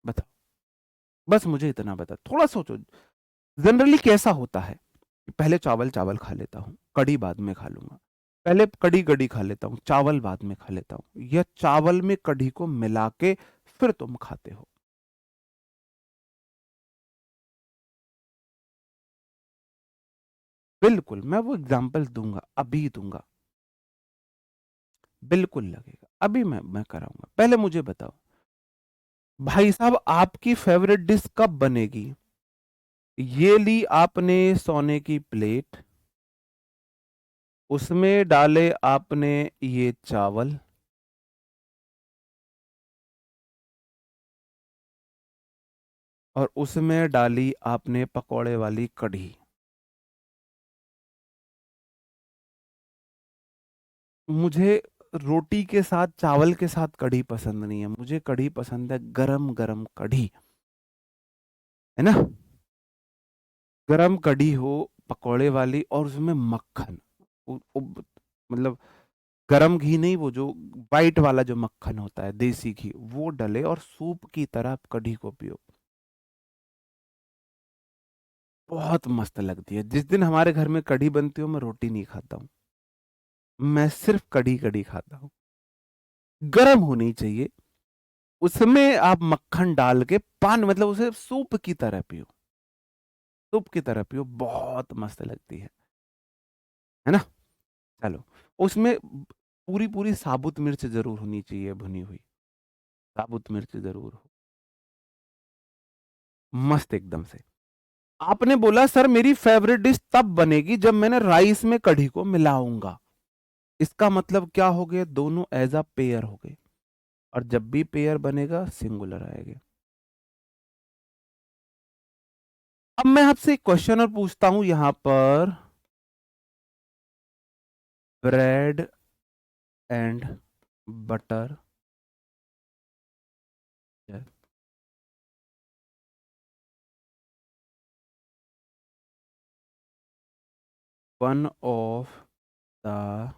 बताओ, बस मुझे इतना बता, थोड़ा सोचो। जनरली कैसा होता है कि पहले चावल चावल खा लेता हूँ, कढ़ी बाद में खा लूंगा, पहले कढ़ी कढ़ी खा लेता हूँ, चावल बाद में खा लेता हूँ, या चावल में कढ़ी को मिला के फिर तुम खाते हो? बिल्कुल, मैं वो एग्जांपल दूंगा, अभी दूंगा, बिल्कुल लगेगा, अभी मैं कराऊंगा। पहले मुझे बताओ भाई साहब, आपकी फेवरेट डिश कब बनेगी? ये ली आपने सोने की प्लेट, उसमें डाले आपने ये चावल, और उसमें डाली आपने पकौड़े वाली कढ़ी। मुझे रोटी के साथ, चावल के साथ कढ़ी पसंद नहीं है, मुझे कढ़ी पसंद है गरम गरम कढ़ी, है ना। गरम कढ़ी हो पकोड़े वाली, और उसमें मक्खन, मतलब गरम घी नहीं, वो जो वाइट वाला जो मक्खन होता है, देसी घी, वो डले और सूप की तरह कढ़ी को पियो, बहुत मस्त लगती है। जिस दिन हमारे घर में कढ़ी बनती हो, मैं रोटी नहीं खाता हूँ, मैं सिर्फ कढ़ी कढ़ी खाता हूँ। गरम होनी चाहिए, उसमें आप मक्खन डाल के पान, मतलब उसे सूप की तरह पियो, सूप की तरह पियो, बहुत मस्त लगती है ना। चलो, उसमें पूरी पूरी साबुत मिर्च जरूर होनी चाहिए, भुनी हुई साबुत मिर्च जरूर हो, मस्त एकदम से। आपने बोला सर मेरी फेवरेट डिश तब बनेगी जब मैंने राइस में कढ़ी को मिलाऊंगा, इसका मतलब क्या हो गया, दोनों एज अ पेयर हो गए, और जब भी पेयर बनेगा सिंगुलर आएगा। अब मैं आपसे एक क्वेश्चन और पूछता हूं यहां पर, bread and butter, one of the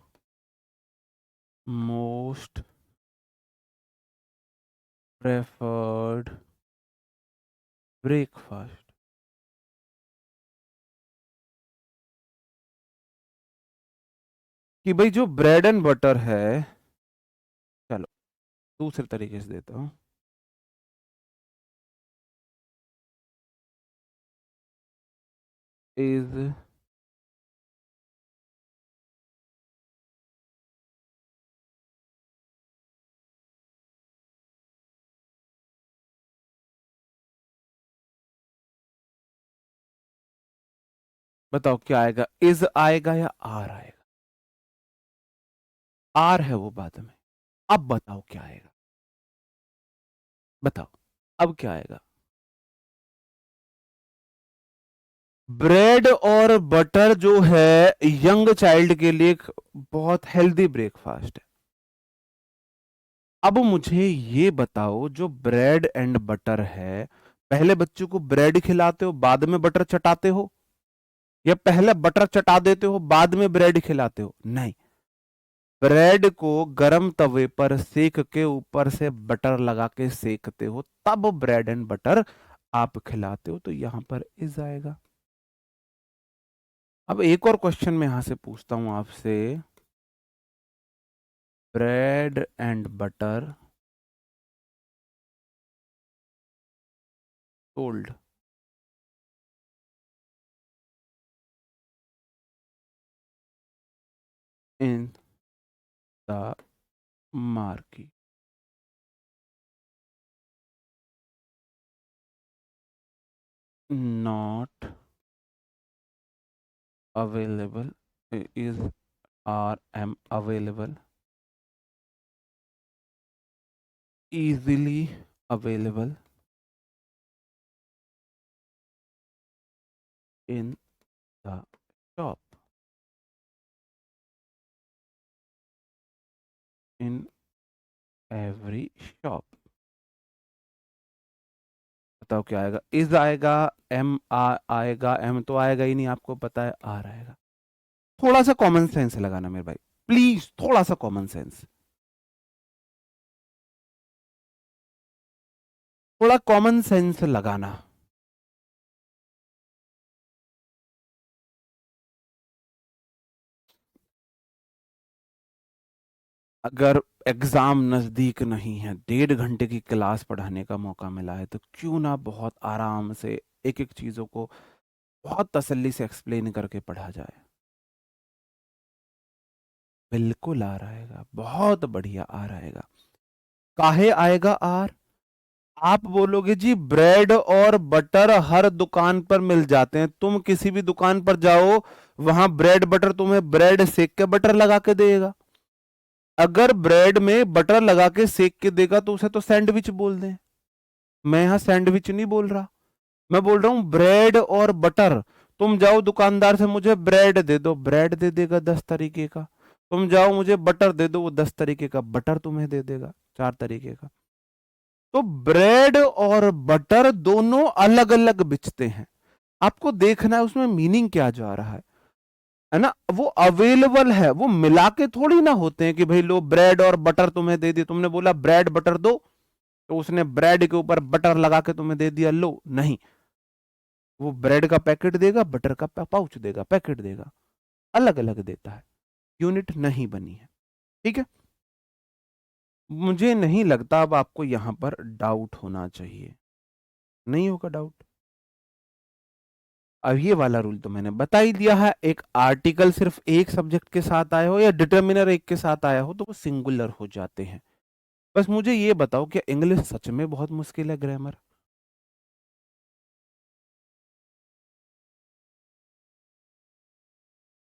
most preferred breakfast. कि भाई जो ब्रेड एंड बटर है, चलो दूसरे तरीके से देता हूं, इज, बताओ क्या आएगा, इज आएगा या आर आएगा, आर है वो बाद में, अब बताओ क्या आएगा, बताओ अब क्या आएगा। ब्रेड और बटर जो है यंग चाइल्ड के लिए एक बहुत हेल्दी ब्रेकफास्ट है। अब मुझे ये बताओ, जो ब्रेड एंड बटर है, पहले बच्चों को ब्रेड खिलाते हो बाद में बटर चटाते हो, या पहले बटर चटा देते हो बाद में ब्रेड खिलाते हो? नहीं, ब्रेड को गरम तवे पर सेक के ऊपर से बटर लगा के सेकते हो, तब ब्रेड एंड बटर आप खिलाते हो, तो यहां पर इज आएगा। अब एक और क्वेश्चन मैं यहां से पूछता हूं आपसे, bread and butter sold in the market, not available, is or am available, easily available in the shop, in every shop। बताओ क्या आएगा, इज आएगा, एम आएगा, एम तो आएगा ही नहीं, आपको पता है, आर आएगा। थोड़ा सा कॉमन सेंस लगाना मेरे भाई, प्लीज थोड़ा सा कॉमन सेंस, थोड़ा कॉमन सेंस लगाना। अगर एग्जाम नजदीक नहीं है, 1.5 घंटे की क्लास पढ़ाने का मौका मिला है, तो क्यों ना बहुत आराम से एक एक चीजों को बहुत तसल्ली से एक्सप्लेन करके पढ़ा जाए। बिल्कुल आ रहेगा, बहुत बढ़िया आ रहेगा। काहे आएगा आर? आप बोलोगे जी ब्रेड और बटर हर दुकान पर मिल जाते हैं, तुम किसी भी दुकान पर जाओ, वहां ब्रेड बटर तुम्हें ब्रेड सेक के बटर लगा के देगा। अगर ब्रेड में बटर लगा के सेक के देगा तो उसे तो सैंडविच बोल दें। मैं यहां सैंडविच नहीं बोल रहा, मैं बोल रहा हूं ब्रेड और बटर। तुम जाओ दुकानदार से, मुझे ब्रेड दे दो, ब्रेड दे देगा 10 तरीके का। तुम जाओ मुझे बटर दे दो, वो 10 तरीके का बटर तुम्हें दे देगा, 4 तरीके का। तो ब्रेड और बटर दोनों अलग अलग बिचते हैं, आपको देखना है उसमें मीनिंग क्या जा रहा है ना। वो अवेलेबल है, वो मिला के थोड़ी ना होते हैं कि भाई लो ब्रेड और बटर तुम्हें दे दी, तुमने बोला ब्रेड बटर दो तो उसने ब्रेड के ऊपर बटर लगा के तुम्हें दे दिया, लो नहीं, वो ब्रेड का पैकेट देगा, बटर का पाउच देगा, पैकेट देगा, अलग अलग देता है, यूनिट नहीं बनी है। ठीक है, मुझे नहीं लगता अब आपको यहां पर डाउट होना चाहिए, नहीं होगा डाउट। अब ये वाला रूल तो मैंने बता ही दिया है, एक आर्टिकल सिर्फ एक सब्जेक्ट के साथ आया हो या डिटर्मिनर एक के साथ आया हो तो वो सिंगुलर हो जाते हैं। बस मुझे ये बताओ कि इंग्लिश सच में बहुत मुश्किल है ग्रामर?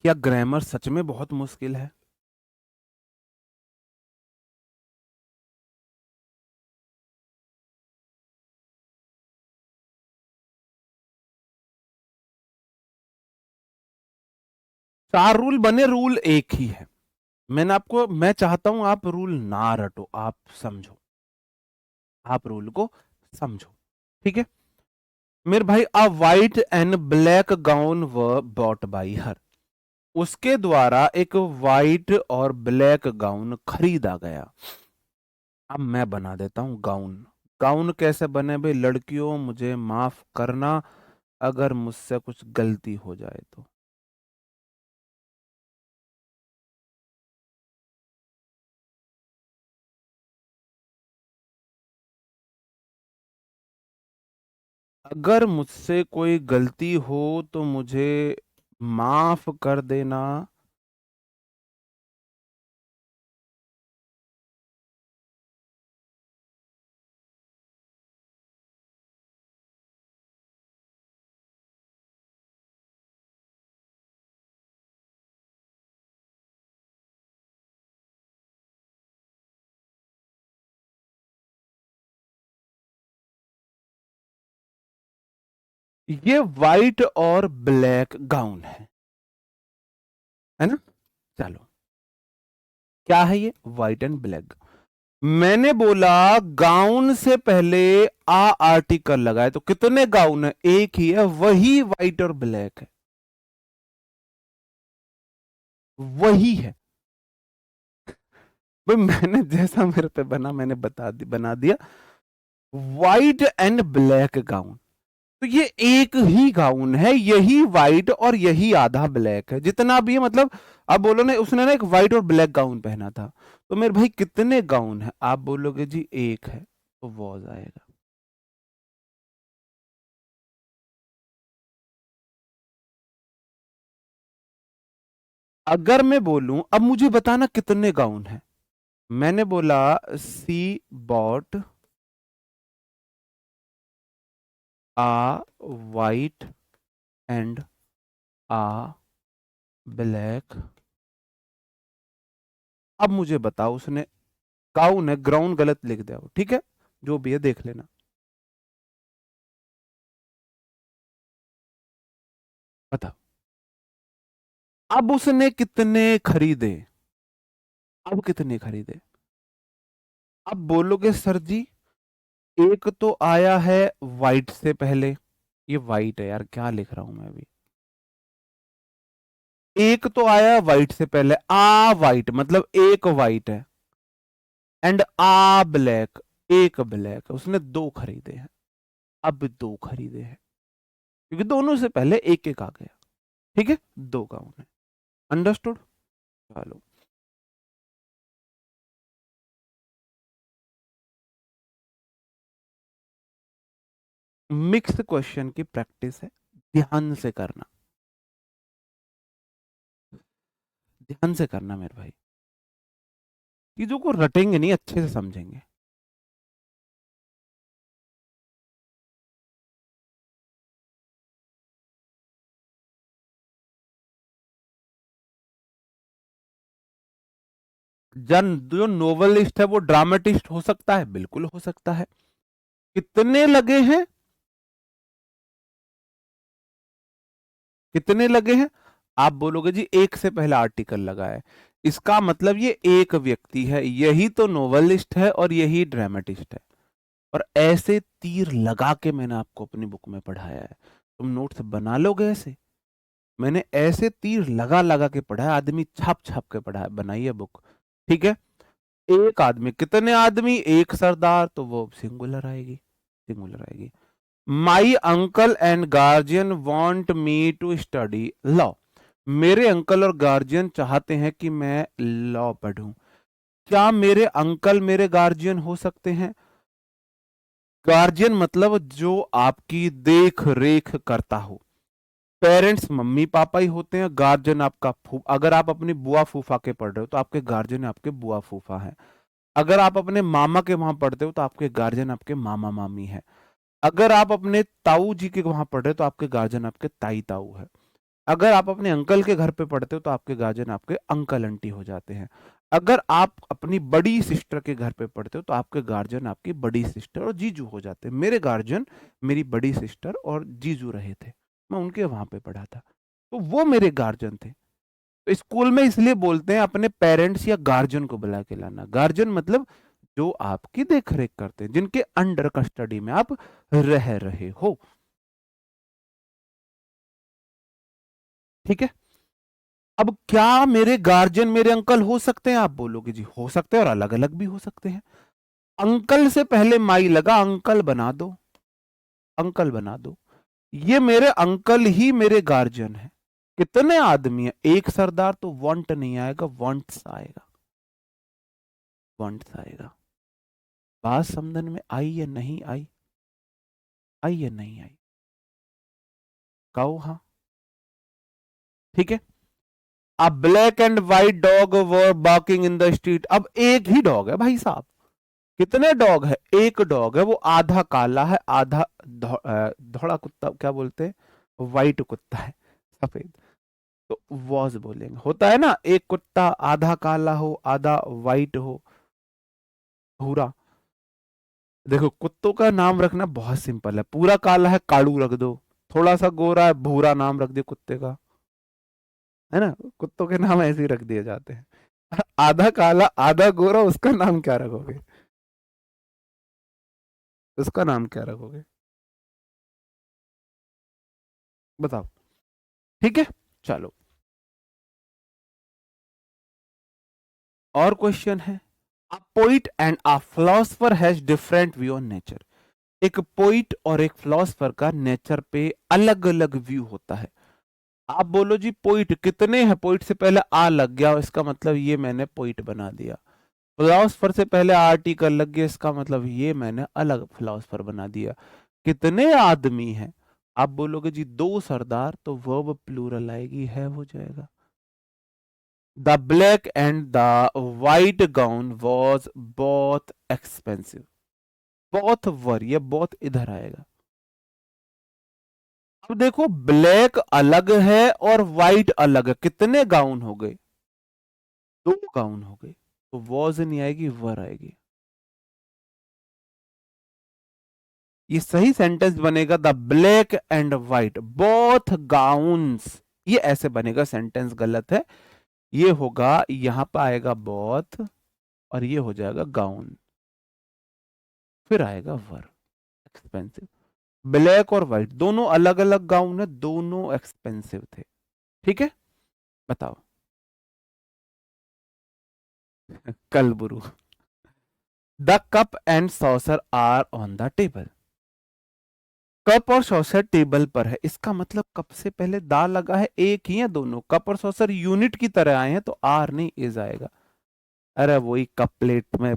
क्या ग्रामर सच में बहुत मुश्किल है? चार रूल बने, रूल एक ही है। मैं चाहता हूं आप रूल ना रटो, आप समझो, आप रूल को समझो। ठीक है मेरे भाई, अ वाइट एंड ब्लैक गाउन व बॉट बाई हर, उसके द्वारा एक वाइट और ब्लैक गाउन खरीदा गया। अब मैं बना देता हूं गाउन। गाउन कैसे बने भाई लड़कियों, मुझे माफ करना अगर मुझसे कुछ गलती हो जाए तो। अगर मुझसे कोई गलती हो तो मुझे माफ कर देना। ये व्हाइट और ब्लैक गाउन है ना। चलो, क्या है ये? White and black. मैंने बोला गाउन से पहले आ आर्टिकल लगाए तो कितने गाउन है? एक ही है, वही व्हाइट और ब्लैक है, वही है भाई। मैंने जैसा मेरे पे बना मैंने बना दिया व्हाइट एंड ब्लैक गाउन। तो ये एक ही गाउन है, यही व्हाइट और यही आधा ब्लैक है, जितना भी है मतलब। आप बोलो ना उसने ना एक व्हाइट और ब्लैक गाउन पहना था, तो मेरे भाई कितने गाउन है? आप बोलोगे जी एक है, तो वॉज आएगा। अगर मैं बोलूं अब मुझे बताना कितने गाउन है, मैंने बोला she bought a white and a black. अब मुझे बताओ उसने, गाउन है, ग्राउंड गलत लिख दिया हो, ठीक है, जो भी है देख लेना। बताओ अब उसने कितने खरीदे? अब कितने खरीदे? अब बोलोगे सर जी एक तो आया है वाइट से पहले, ये वाइट है यार, क्या लिख रहा हूं मैं अभी। एक तो आया वाइट से पहले, आ वाइट मतलब एक वाइट है, एंड आ ब्लैक, एक ब्लैक है, उसने दो खरीदे हैं। अब दो खरीदे हैं क्योंकि दोनों से पहले एक एक आ गया। ठीक है, दो गाउन है, अंडरस्टूड। चलो, मिक्स क्वेश्चन की प्रैक्टिस है, ध्यान से करना, ध्यान से करना मेरे भाई, चीजों को रटेंगे नहीं, अच्छे से समझेंगे। जन जो नोवेलिस्ट है वो ड्रामेटिस्ट हो सकता है, बिल्कुल हो सकता है। कितने लगे हैं? कितने लगे हैं? आप बोलोगे जी एक से पहला आर्टिकल लगा है, इसका मतलब ये एक व्यक्ति है, यही तो नोवेलिस्ट है और यही ड्रामेटिस्ट है। और ऐसे तीर लगा के मैंने आपको अपनी बुक में पढ़ाया है, तुम नोट्स बना लोगे ऐसे? मैंने ऐसे तीर लगा लगा के पढ़ा है, आदमी छाप छाप के पढ़ा है, बनाई है बुक। ठीक है, एक आदमी, कितने आदमी? एक सरदार, तो वो सिंगुलर आएगी, सिंगुलर आएगी। My uncle and guardian want me to study law. मेरे अंकल और गार्जियन चाहते हैं कि मैं लॉ पढ़ूं। क्या मेरे अंकल मेरे गार्जियन हो सकते हैं? गार्जियन मतलब जो आपकी देख रेख करता हो। पेरेंट्स मम्मी पापा ही होते हैं, गार्जियन आपका अगर आप अपनी बुआ फूफा के पढ़ रहे हो तो आपके गार्जियन आपके बुआ फूफा हैं। अगर आप अपने मामा के वहां पढ़ते हो तो आपके गार्जियन आपके मामा मामी है। अगर आप अपने ताऊ जी के वहां पढ़ रहे हो तो आपके गार्जियन आपके ताई ताऊ है। अगर आप अपने अंकल के घर पे पढ़ते हो तो आपके गार्जियन आपके अंकल आंटी हो जाते हैं। अगर आप अपनी बड़ी सिस्टर के घर पे पढ़ते हो तो आपके गार्जियन आपकी बड़ी सिस्टर और जीजू हो जाते हैं। मेरे गार्जियन मेरी बड़ी सिस्टर और जीजू रहे थे, मैं उनके वहां पे पढ़ा था, तो वो मेरे गार्जियन थे। तो स्कूल में इसलिए बोलते हैं अपने पेरेंट्स या गार्जियन को बुला के लाना। गार्जियन मतलब जो आपकी देख रेख करते हैं, जिनके अंडर कस्टडी में आप रह रहे हो। ठीक है, अब क्या मेरे गार्जियन मेरे अंकल हो सकते हैं? आप बोलोगे जी हो सकते हैं, और अलग अलग भी हो सकते हैं। अंकल से पहले माई लगा, अंकल बना दो, अंकल बना दो। ये मेरे अंकल ही मेरे गार्जियन है। कितने आदमी है? एक सरदार, तो वांट नहीं आएगा, वांट्स आएगा, वांट्स आएगा। बात समझन में आई या नहीं आई? आई या नहीं आई? कहो हाँ। ठीक है, अ black and white dog were barking in the street. अब एक ही डॉग है भाई साहब, कितने डॉग है? एक डॉग है, वो आधा काला है, आधा धोड़ा कुत्ता, क्या बोलते हैं, व्हाइट कुत्ता है, सफेद। तो वॉज बोलेंगे, होता है ना, एक कुत्ता आधा काला हो आधा व्हाइट हो, भूरा। देखो कुत्तों का नाम रखना बहुत सिंपल है, पूरा काला है कालू रख दो, थोड़ा सा गोरा है भूरा नाम रख दो कुत्ते का, है ना? कुत्तों के नाम ऐसे ही रख दिए जाते हैं। आधा काला आधा गोरा, उसका नाम क्या रखोगे? उसका नाम क्या रखोगे? बताओ। ठीक है, चलो और क्वेश्चन है। अ poet and a philosopher has different view on nature. एक पोइट और एक फिलोसफर का नेचर पे अलग अलग व्यू होता है। आप बोलो जी पोइट कितने हैं? पोइट से पहले आ लग गया, इसका मतलब ये मैंने पोइट बना दिया। फिलोसफर से पहले आर्टिकल लग गया, इसका मतलब ये मैंने अलग फिलोसफर बना दिया। कितने आदमी हैं? आप बोलोगे जी दो सरदार, तो वर्ब प्लूरल आएगी, है हो जाएगा। The black and the white gown was बहुत एक्सपेंसिव। बहुत वर, ये बहुत इधर आएगा। अब देखो ब्लैक अलग है और वाइट अलग है, कितने गाउन हो गए? दो गाउन हो गए, तो वॉज नहीं आएगी, वर आएगी। ये सही सेंटेंस बनेगा, the black and white both gowns. ये ऐसे बनेगा, सेंटेंस गलत है। ये होगा, यहां पर आएगा बोथ और ये हो जाएगा गाउन, फिर आएगा वर, एक्सपेंसिव। ब्लैक और व्हाइट दोनों अलग अलग गाउन है, दोनों एक्सपेंसिव थे। ठीक है, बताओ। कल बुरु। The cup and saucer are on the table. Cup और सॉसर टेबल पर है, इसका मतलब कप से पहले दा लगा है, एक ही है दोनों। कप और सॉसर यूनिट की तरह आए हैं, तो आर नहीं इज आएगा। अरे वही कप प्लेट में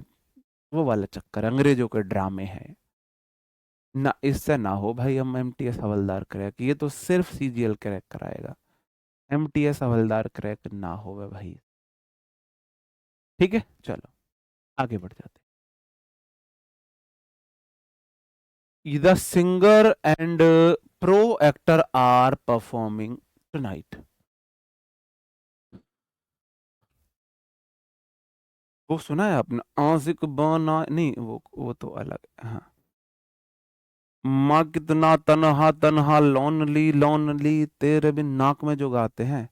वो वाला चक्कर, अंग्रेजों के ड्रामे हैं ना, इससे ना हो भाई। हम एमटीएस हवलदार क्रैक, ये तो सिर्फ सीजीएल क्रैक कराएगा, एमटीएस हवलदार क्रैक ना हो भाई। ठीक है, चलो आगे बढ़ जाते हैं। The singer and pro actor are performing tonight. वो सुना है आपने, आशिक बना नहीं, वो तो अलग है, हाँ। माँ कितना तन्हा तन्हा लोनली लोनली तेरे बिन, नाक में जो गाते हैं।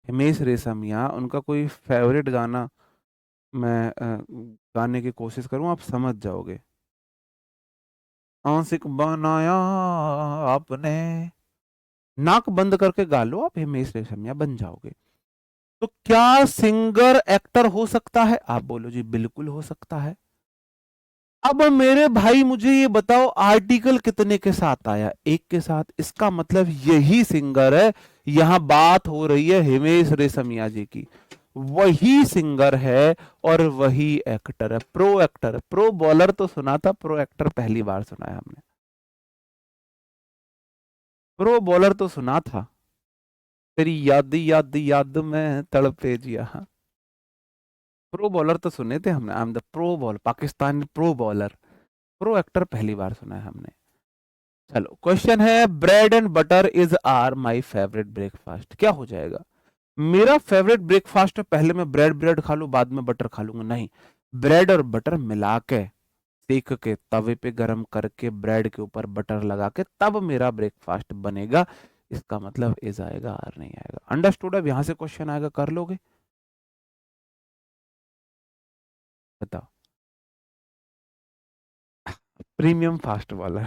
हिमेश रेशमिया, उनका कोई फेवरेट गाना मैं गाने की कोशिश करूं, आप समझ जाओगे। आशिक बनाया आपने, नाक बंद करके गा लो आप, हिमेश रेशमिया बन जाओगे। तो क्या सिंगर एक्टर हो सकता है? आप बोलो जी बिल्कुल हो सकता है। अब मेरे भाई मुझे ये बताओ, आर्टिकल कितने के साथ आया? एक के साथ। इसका मतलब यही सिंगर है। यहां बात हो रही है हिमेश रेशमिया जी की, वही सिंगर है और वही एक्टर है, प्रो एक्टर। प्रो बॉलर तो सुना था, प्रो एक्टर पहली बार सुना है हमने। प्रो बॉलर तो सुना था, तेरी याद याद याद में तड़पे जिया। हाँ, प्रो बॉलर तो सुने थे हमने। I am the pro bowler, Pakistani pro bowler. Pro actor पहली बार सुना है हमने। चलो, क्वेश्चन है, bread and butter is are my favourite breakfast. क्या हो जाएगा? मेरा फेवरेट ब्रेकफास्ट है, पहले मैं ब्रेड ब्रेड खा लूं बाद में बटर खा लूंगा? नहीं, ब्रेड और बटर मिला के, सेक के, तवे पे गरम करके, ब्रेड के ऊपर बटर लगा के, तब मेरा ब्रेकफास्ट बनेगा। इसका मतलब इज आएगा, आर नहीं आएगा। अंडरस्टूड? अब यहां से क्वेश्चन आएगा, कर लोगे? बताओ। Premium fast bowler.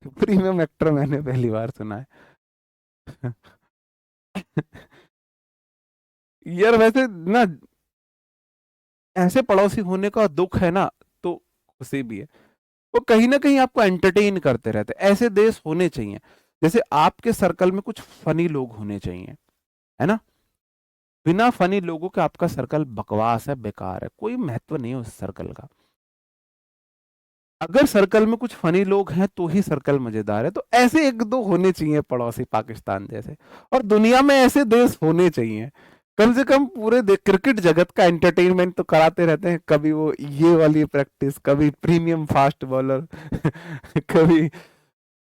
Premium actor मैंने पहली बार सुना है। यार वैसे ना, ऐसे पड़ोसी होने का दुख है ना, तो खुशी भी है। वो कहीं ना कहीं आपको एंटरटेन करते रहते हैं। ऐसे देश होने चाहिए, जैसे आपके सर्कल में कुछ फनी लोग होने चाहिए, है ना? बिना फनी लोगों के आपका सर्कल बकवास है, बेकार है, कोई महत्व नहीं है उस सर्कल का। अगर सर्कल में कुछ फनी लोग हैं तो ही सर्कल मजेदार है। तो ऐसे एक दो होने चाहिए पड़ोसी, पाकिस्तान जैसे। और दुनिया में ऐसे देश होने चाहिए, कम से कम पूरे क्रिकेट जगत का एंटरटेनमेंट तो कराते रहते हैं। कभी वो ये वाली प्रैक्टिस, कभी प्रीमियम फास्ट बॉलर, कभी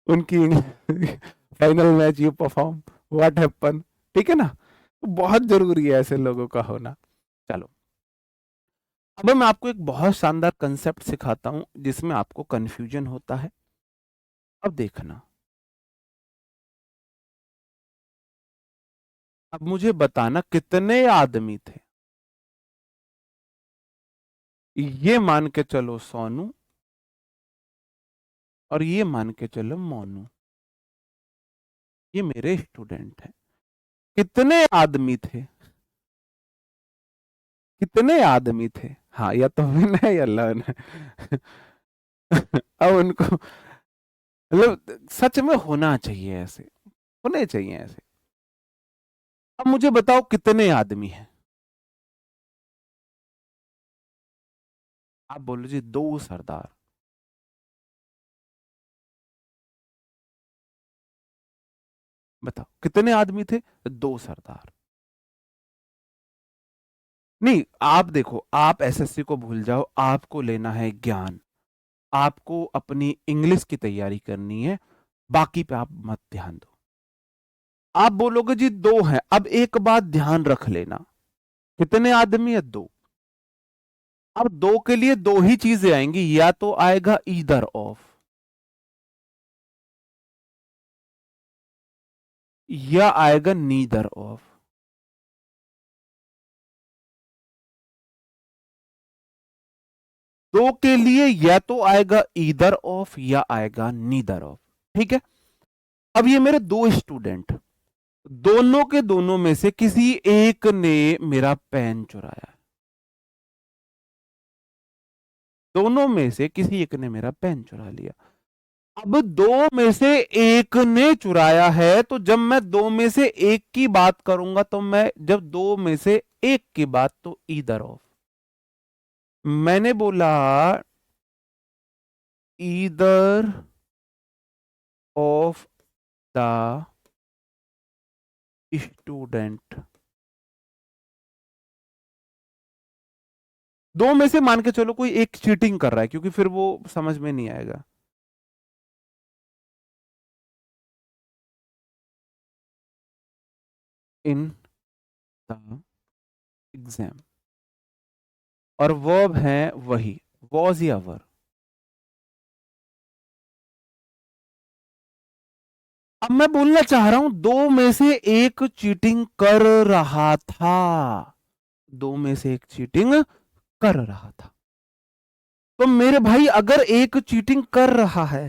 उनकी final match you perform, what happen. ठीक है ना? तो बहुत जरूरी है ऐसे लोगों का होना। चलो, अब मैं आपको एक बहुत शानदार कंसेप्ट सिखाता हूं जिसमें आपको कंफ्यूजन होता है। अब देखना, अब मुझे बताना कितने आदमी थे। ये मान के चलो सोनू, और ये मान के चलो मोनू, ये मेरे स्टूडेंट हैं। कितने आदमी थे? कितने आदमी थे? हाँ, या तो विनय या लन। अब उनको, मतलब सच में होना चाहिए ऐसे, होने चाहिए ऐसे। अब मुझे बताओ कितने आदमी हैं? आप बोलो जी दो सरदार। बताओ कितने आदमी थे? दो सरदार। नहीं, आप देखो, आप एसएससी को भूल जाओ, आपको लेना है ज्ञान, आपको अपनी इंग्लिश की तैयारी करनी है, बाकी पे आप मत ध्यान दो। आप बोलोगे जी दो हैं, अब एक बात ध्यान रख लेना, कितने आदमी है? दो। अब दो के लिए दो ही चीजें आएंगी, या तो आएगा ईदर ऑफ, या आएगा नीदर ऑफ। दो के लिए या तो आएगा ईदर ऑफ या आएगा नीदर ऑफ। ठीक है? अब ये मेरे दो स्टूडेंट, दोनों के दोनों में से किसी एक ने मेरा पेन चुराया, दोनों में से किसी एक ने मेरा पेन चुरा लिया। अब दो में से एक ने चुराया है, तो जब मैं दो में से एक की बात करूंगा, तो मैं जब दो में से एक की बात, तो ईदर ऑफ। मैंने बोला ईदर ऑफ द स्टूडेंट। दो में से मान के चलो कोई एक चीटिंग कर रहा है, क्योंकि फिर वो समझ में नहीं आएगा। इन द एग्जाम, और वर्ब है वही, वॉज या वर। अब मैं बोलना चाह रहा हूं दो में से एक चीटिंग कर रहा था, दो में से एक चीटिंग कर रहा था। तो मेरे भाई अगर एक चीटिंग कर रहा है,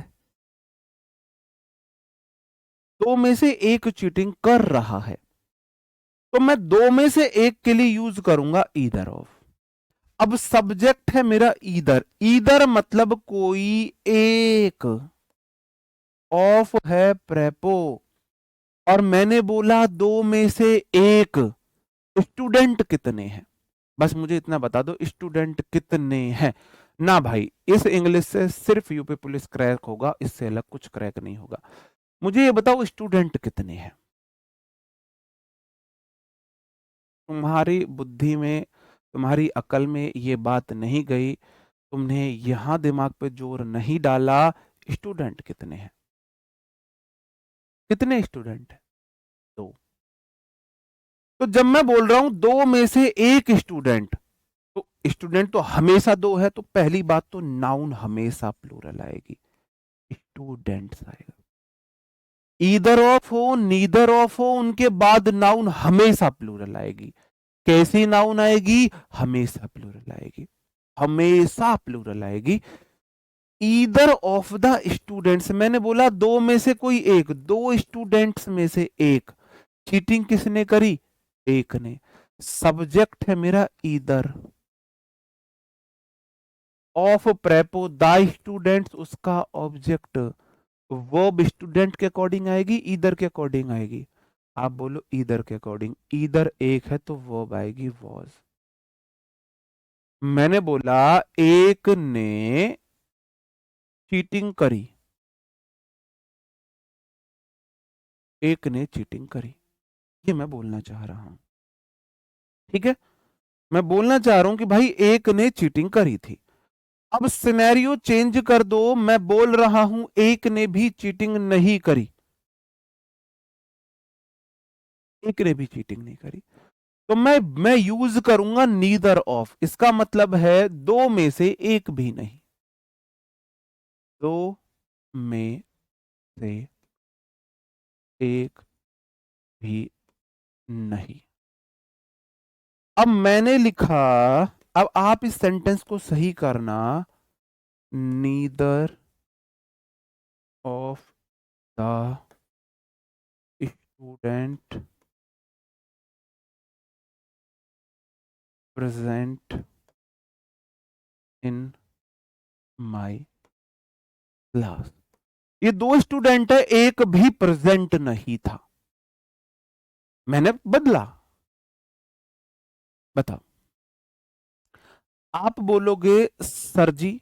दो में से एक चीटिंग कर रहा है, तो मैं दो में से एक के लिए यूज करूंगा ईदर ऑफ। अब सब्जेक्ट है मेरा ईदर, ईदर मतलब कोई एक, ऑफ है प्रेपो, और मैंने बोला दो में से एक। स्टूडेंट कितने हैं, बस मुझे इतना बता दो, स्टूडेंट कितने हैं। ना भाई, इस इंग्लिश से सिर्फ यूपी पुलिस क्रैक होगा, इससे अलग कुछ क्रैक नहीं होगा। मुझे ये बताओ स्टूडेंट कितने हैं। तुम्हारी बुद्धि में, तुम्हारी अकल में ये बात नहीं गई, तुमने यहां दिमाग पे जोर नहीं डाला। स्टूडेंट कितने हैं, कितने स्टूडेंट हैं? दो। तो जब मैं बोल रहा हूं दो में से एक स्टूडेंट, तो स्टूडेंट तो हमेशा दो है, तो पहली बात तो नाउन हमेशा प्लूरल आएगी, स्टूडेंट्स आएगा। ईदर ऑफ हो नीदर ऑफ हो, उनके बाद नाउन हमेशा प्लूरल आएगी। कैसी नाउन आएगी? हमेशा प्लूरल आएगी, हमेशा प्लूरल आएगी। ईदर ऑफ द स्टूडेंट्स, मैंने बोला दो में से कोई एक, दो स्टूडेंट्स में से एक। चीटिंग किसने करी? एक ने। सब्जेक्ट है मेरा ईदर, ऑफ प्रेपो द स्टूडेंट्स उसका ऑब्जेक्ट। वर्ब स्टूडेंट के अकॉर्डिंग आएगी, ईदर के अकॉर्डिंग आएगी? आप बोलो ईदर के अकॉर्डिंग, ईदर एक है तो वर्ब आएगी वॉज। मैंने बोला एक ने चीटिंग करी, एक ने चीटिंग करी, ये मैं बोलना चाह रहा हूं। ठीक है, मैं बोलना चाह रहा हूं कि भाई एक ने चीटिंग करी थी। अब सिनेरियो चेंज कर दो, मैं बोल रहा हूं एक ने भी चीटिंग नहीं करी, एक ने भी चीटिंग नहीं करी। तो मैं यूज करूंगा नीदर ऑफ, इसका मतलब है दो में से एक भी नहीं, दो में से एक भी नहीं। अब मैंने लिखा, अब आप इस सेंटेंस को सही करना, neither of the student present in my class. ये दो स्टूडेंट है, एक भी प्रेजेंट नहीं था, मैंने बदला। बताओ, आप बोलोगे सर जी,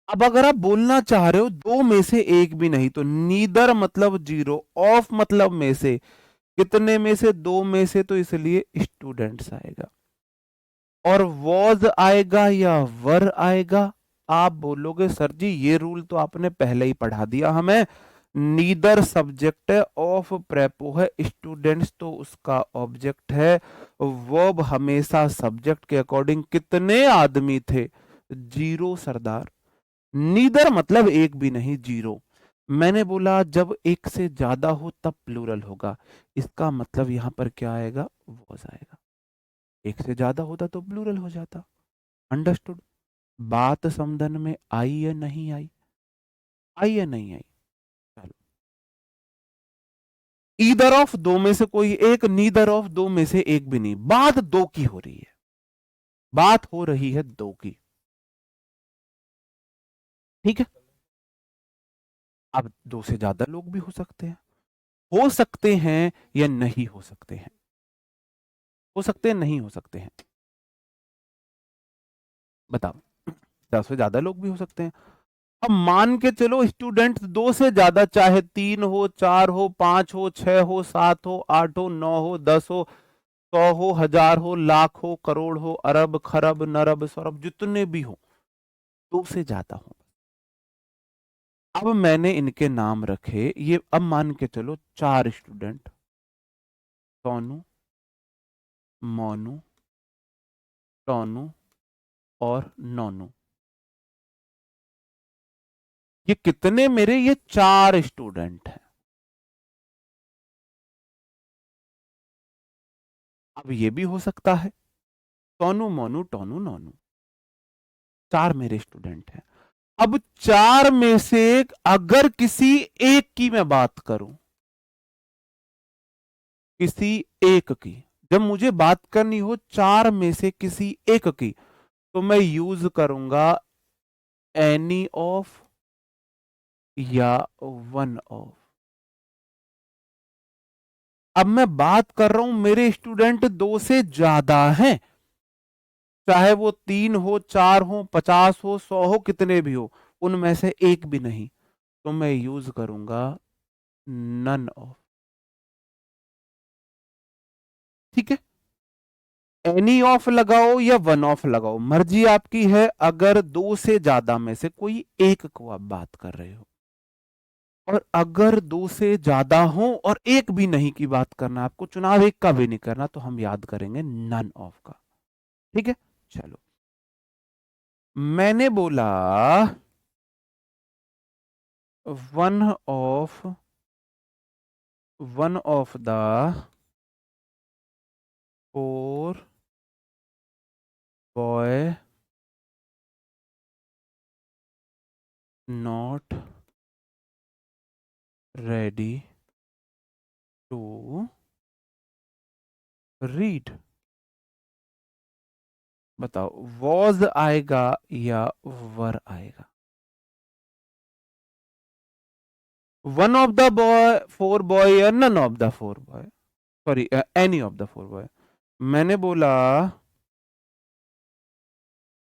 अब अगर आप बोलना चाह रहे हो दो में से एक भी नहीं, तो नीदर मतलब जीरो, ऑफ मतलब में से, कितने में से? दो में से, तो इसलिए स्टूडेंट्स आएगा। और वॉज आएगा या वर आएगा? आप बोलोगे सर जी ये रूल तो आपने पहले ही पढ़ा दिया हमें, नीदर सब्जेक्ट है, ऑफ प्रेपो है, स्टूडेंट्स तो उसका ऑब्जेक्ट है, वर्ब हमेशा सब्जेक्ट के अकॉर्डिंग। कितने आदमी थे? जीरो सरदार। नीदर मतलब एक भी नहीं, जीरो। मैंने बोला जब एक से ज्यादा हो तब प्लूरल होगा, इसका मतलब यहां पर क्या आएगा? वॉज आएगा। एक से ज्यादा होता तो प्लूरल हो जाता। अंडरस्टूड? बात समझन में आई या नहीं आई? आई या नहीं आई? चलो, ईदर ऑफ दो में से कोई एक, नीदर ऑफ दो में से एक भी नहीं। बात दो की हो रही है, बात हो रही है दो की। ठीक है, अब दो से ज्यादा लोग भी हो सकते हैं या नहीं हो सकते हैं, हो सकते हैं नहीं हो सकते हैं, बताओ। 10 से ज्यादा लोग भी हो सकते हैं। अब मान के चलो स्टूडेंट दो से ज्यादा, चाहे तीन हो, चार हो, पांच हो, छह हो, सात हो, आठ हो, नौ हो, 10 हो, 100 हो, 1000 हो, लाख हो, करोड़ हो, अरब खरब नरब सरब, जितने भी हो, दो से ज्यादा हो। अब मैंने इनके नाम रखे, ये अब मान के चलो चार स्टूडेंट, सोनू, मोनू, टोनू और नोनू। ये कितने मेरे? ये चार स्टूडेंट हैं। अब ये भी हो सकता है सोनू मोनू टोनू नोनू, 4 मेरे स्टूडेंट हैं। अब 4 में से अगर किसी एक की मैं बात करूं, किसी एक की, जब मुझे बात करनी हो 4 में से किसी एक की, तो मैं यूज करूंगा एनी ऑफ या वन ऑफ। अब मैं बात कर रहा हूं मेरे स्टूडेंट 2 से ज्यादा हैं, चाहे वो 3 हो, 4 हो, 50 हो, 100 हो, कितने भी हो, उनमें से एक भी नहीं, तो मैं यूज करूंगा नन ऑफ। ठीक है, एनी ऑफ लगाओ या वन ऑफ लगाओ, मर्जी आपकी है। अगर 2 से ज्यादा में से कोई एक को आप बात कर रहे हो, और अगर 2 से ज्यादा हो और एक भी नहीं की बात करना, आपको चुनाव एक का भी नहीं करना, तो हम याद करेंगे नन ऑफ का। ठीक है, चलो। मैंने बोला one of the 4 boy not ready to read. बताओ, वॉज आएगा या वर आएगा? One of the boy 4 boy या none of the 4 boy, sorry any of the 4 boy. मैंने बोला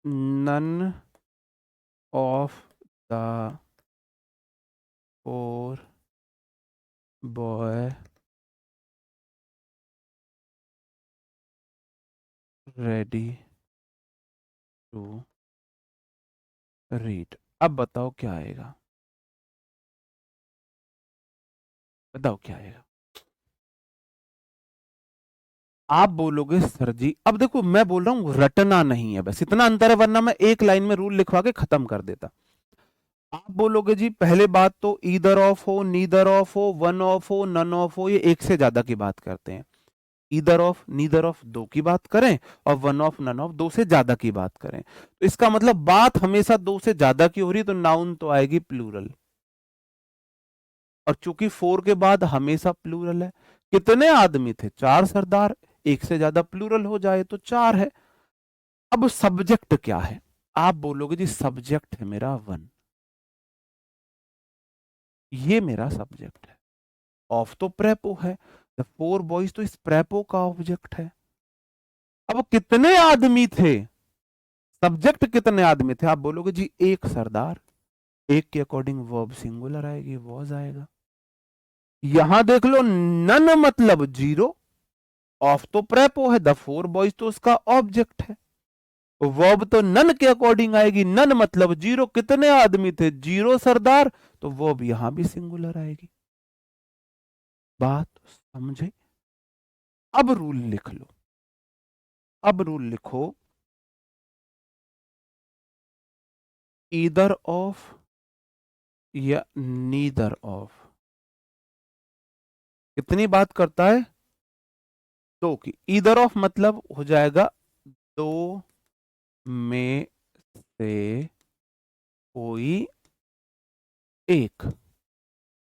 none of the 4 boy ready to read. अब बताओ क्या आएगा, बताओ क्या आएगा। आप बोलोगे सर जी, अब देखो मैं बोल रहा हूं रटना नहीं है, बस इतना अंतर है, वरना मैं एक लाइन में रूल लिखवा के खत्म कर देता। आप बोलोगे जी पहले बात तो ईदर ऑफ हो, नीदर ऑफ हो, वन ऑफ हो, नन ऑफ हो, ये एक से ज्यादा की बात करते हैं। ईदर ऑफ नीदर ऑफ 2 की बात करें, और वन ऑफ नन ऑफ 2 से ज्यादा की बात करें, तो इसका मतलब बात हमेशा 2 से ज्यादा की हो रही है, तो नाउन तो आएगी प्लूरल। और चूंकि 4 के बाद हमेशा प्लूरल है, कितने आदमी थे? 4 सरदार, एक से ज्यादा प्लूरल हो जाए तो 4 है। अब सब्जेक्ट क्या है? आप बोलोगे जी सब्जेक्ट है मेरा 1, ये मेरा सब्जेक्ट है। ऑफ तो प्रेपो है, द 4 बॉयज तो इस प्रेपो का ऑब्जेक्ट है। अब कितने आदमी थे? सब्जेक्ट कितने आदमी थे? आप बोलोगे जी एक सरदार, एक के अकॉर्डिंग वर्ब सिंगुलर आएगी, वॉज आएगा। यहां देख लो, नन मतलब 0, ऑफ तो प्रेपो है, द 4 बॉयज तो उसका ऑब्जेक्ट है, वर्ब तो नन के अकॉर्डिंग आएगी। नन मतलब 0, कितने आदमी थे? 0 सरदार, तो वर्ब यहां भी सिंगुलर आएगी। बात समझे? अब रूल लिख लो, अब रूल लिखो, ईदर ऑफ या नीदर ऑफ। कितनी बात करता है? 2 की। ईदर ऑफ मतलब हो जाएगा 2 में से कोई एक।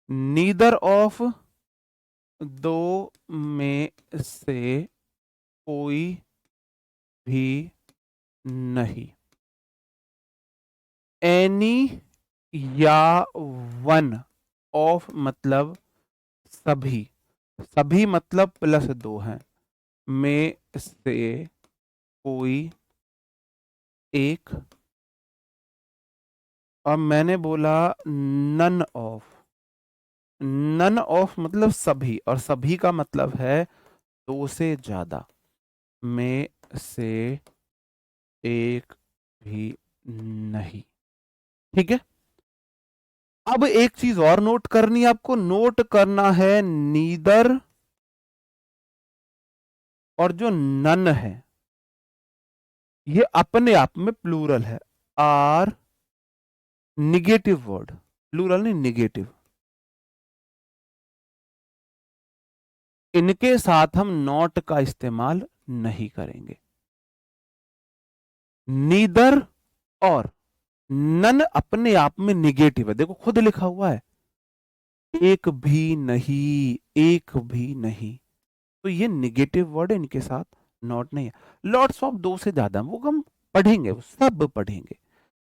नीदर ऑफ 2 में से कोई भी नहीं। एनी या वन ऑफ मतलब सभी, सभी मतलब +2 है, में से कोई एक। अब मैंने बोला नन ऑफ, नन ऑफ मतलब सभी, और सभी का मतलब है 2 से ज्यादा, में से एक भी नहीं। ठीक है, अब एक चीज और नोट करनी है आपको, नोट करना है नीदर और जो नन है, ये अपने आप में प्लूरल है, आर निगेटिव वर्ड, प्लूरल नहीं निगेटिव। इनके साथ हम नॉट का इस्तेमाल नहीं करेंगे। नीदर और नन अपने आप में निगेटिव है, देखो खुद लिखा हुआ है, एक भी नहीं, एक भी नहीं, तो ये निगेटिव वर्ड है, इनके साथ नॉट नहीं है। लॉट्स ऑफ दो से ज्यादा, वो हम पढ़ेंगे, वो सब पढ़ेंगे,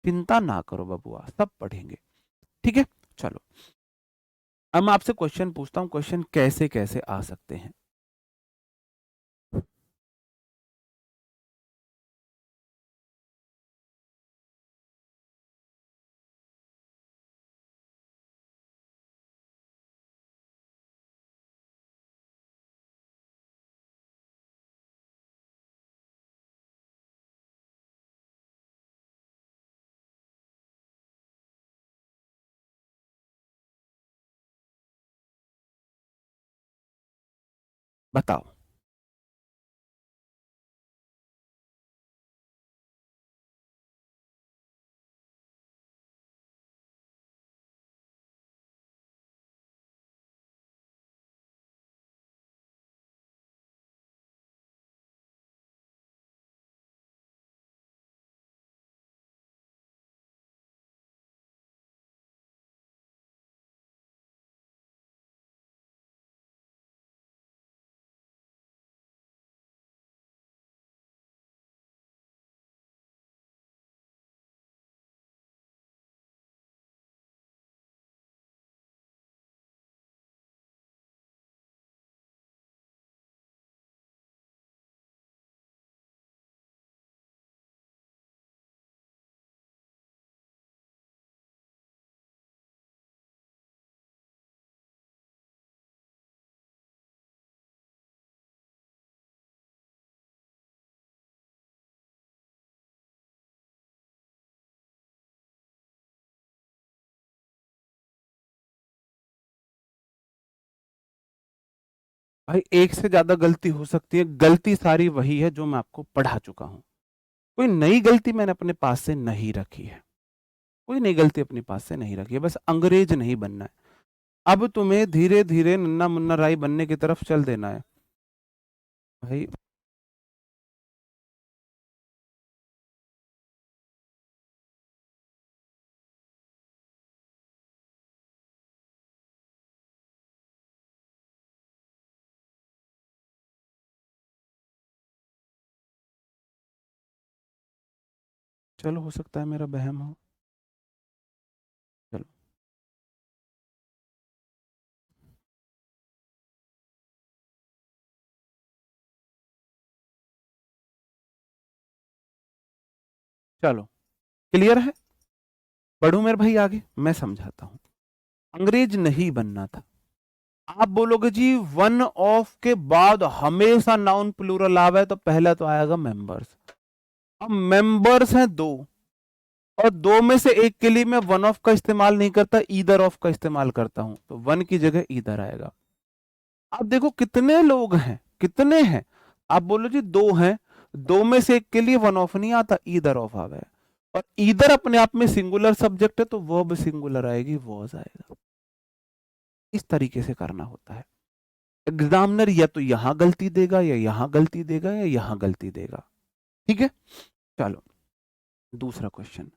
चिंता ना करो बबुआ, सब पढ़ेंगे, ठीक है। चलो अब मैं आपसे क्वेश्चन पूछता हूं, क्वेश्चन कैसे कैसे आ सकते हैं। बताओ। भाई एक से ज्यादा गलती हो सकती है, गलती सारी वही है जो मैं आपको पढ़ा चुका हूं, कोई नई गलती मैंने अपने पास से नहीं रखी है, कोई नई गलती अपने पास से नहीं रखी है, बस अंग्रेज नहीं बनना है। अब तुम्हें धीरे धीरे नन्ना मुन्ना राय बनने की तरफ चल देना है भाई। चलो हो सकता है मेरा बहम हो। चलो चलो क्लियर है, बढ़ू मेरे भाई आगे, मैं समझाता हूं। अंग्रेज नहीं बनना था। आप बोलोगे जी वन ऑफ के बाद हमेशा नाउन प्लूरल आवे तो पहला तो आएगा मेंबर्स। अब मेंबर्स हैं दो, और दो में से एक के लिए मैं वन ऑफ का इस्तेमाल नहीं करता, ईदर ऑफ का इस्तेमाल करता हूं, तो वन की जगह ईदर आएगा। अब देखो कितने लोग हैं, कितने हैं, आप बोलो जी दो हैं, दो में से एक के लिए वन ऑफ नहीं आता, ईदर ऑफ आ गया, और ईदर अपने आप में सिंगुलर सब्जेक्ट है तो वर्ब सिंगुलर आएगी, वॉज आएगा। इस तरीके से करना होता है। एग्जामिनर या तो यहां गलती देगा या यहां गलती देगा या यहां गलती देगा, ठीक है। चलो दूसरा क्वेश्चन।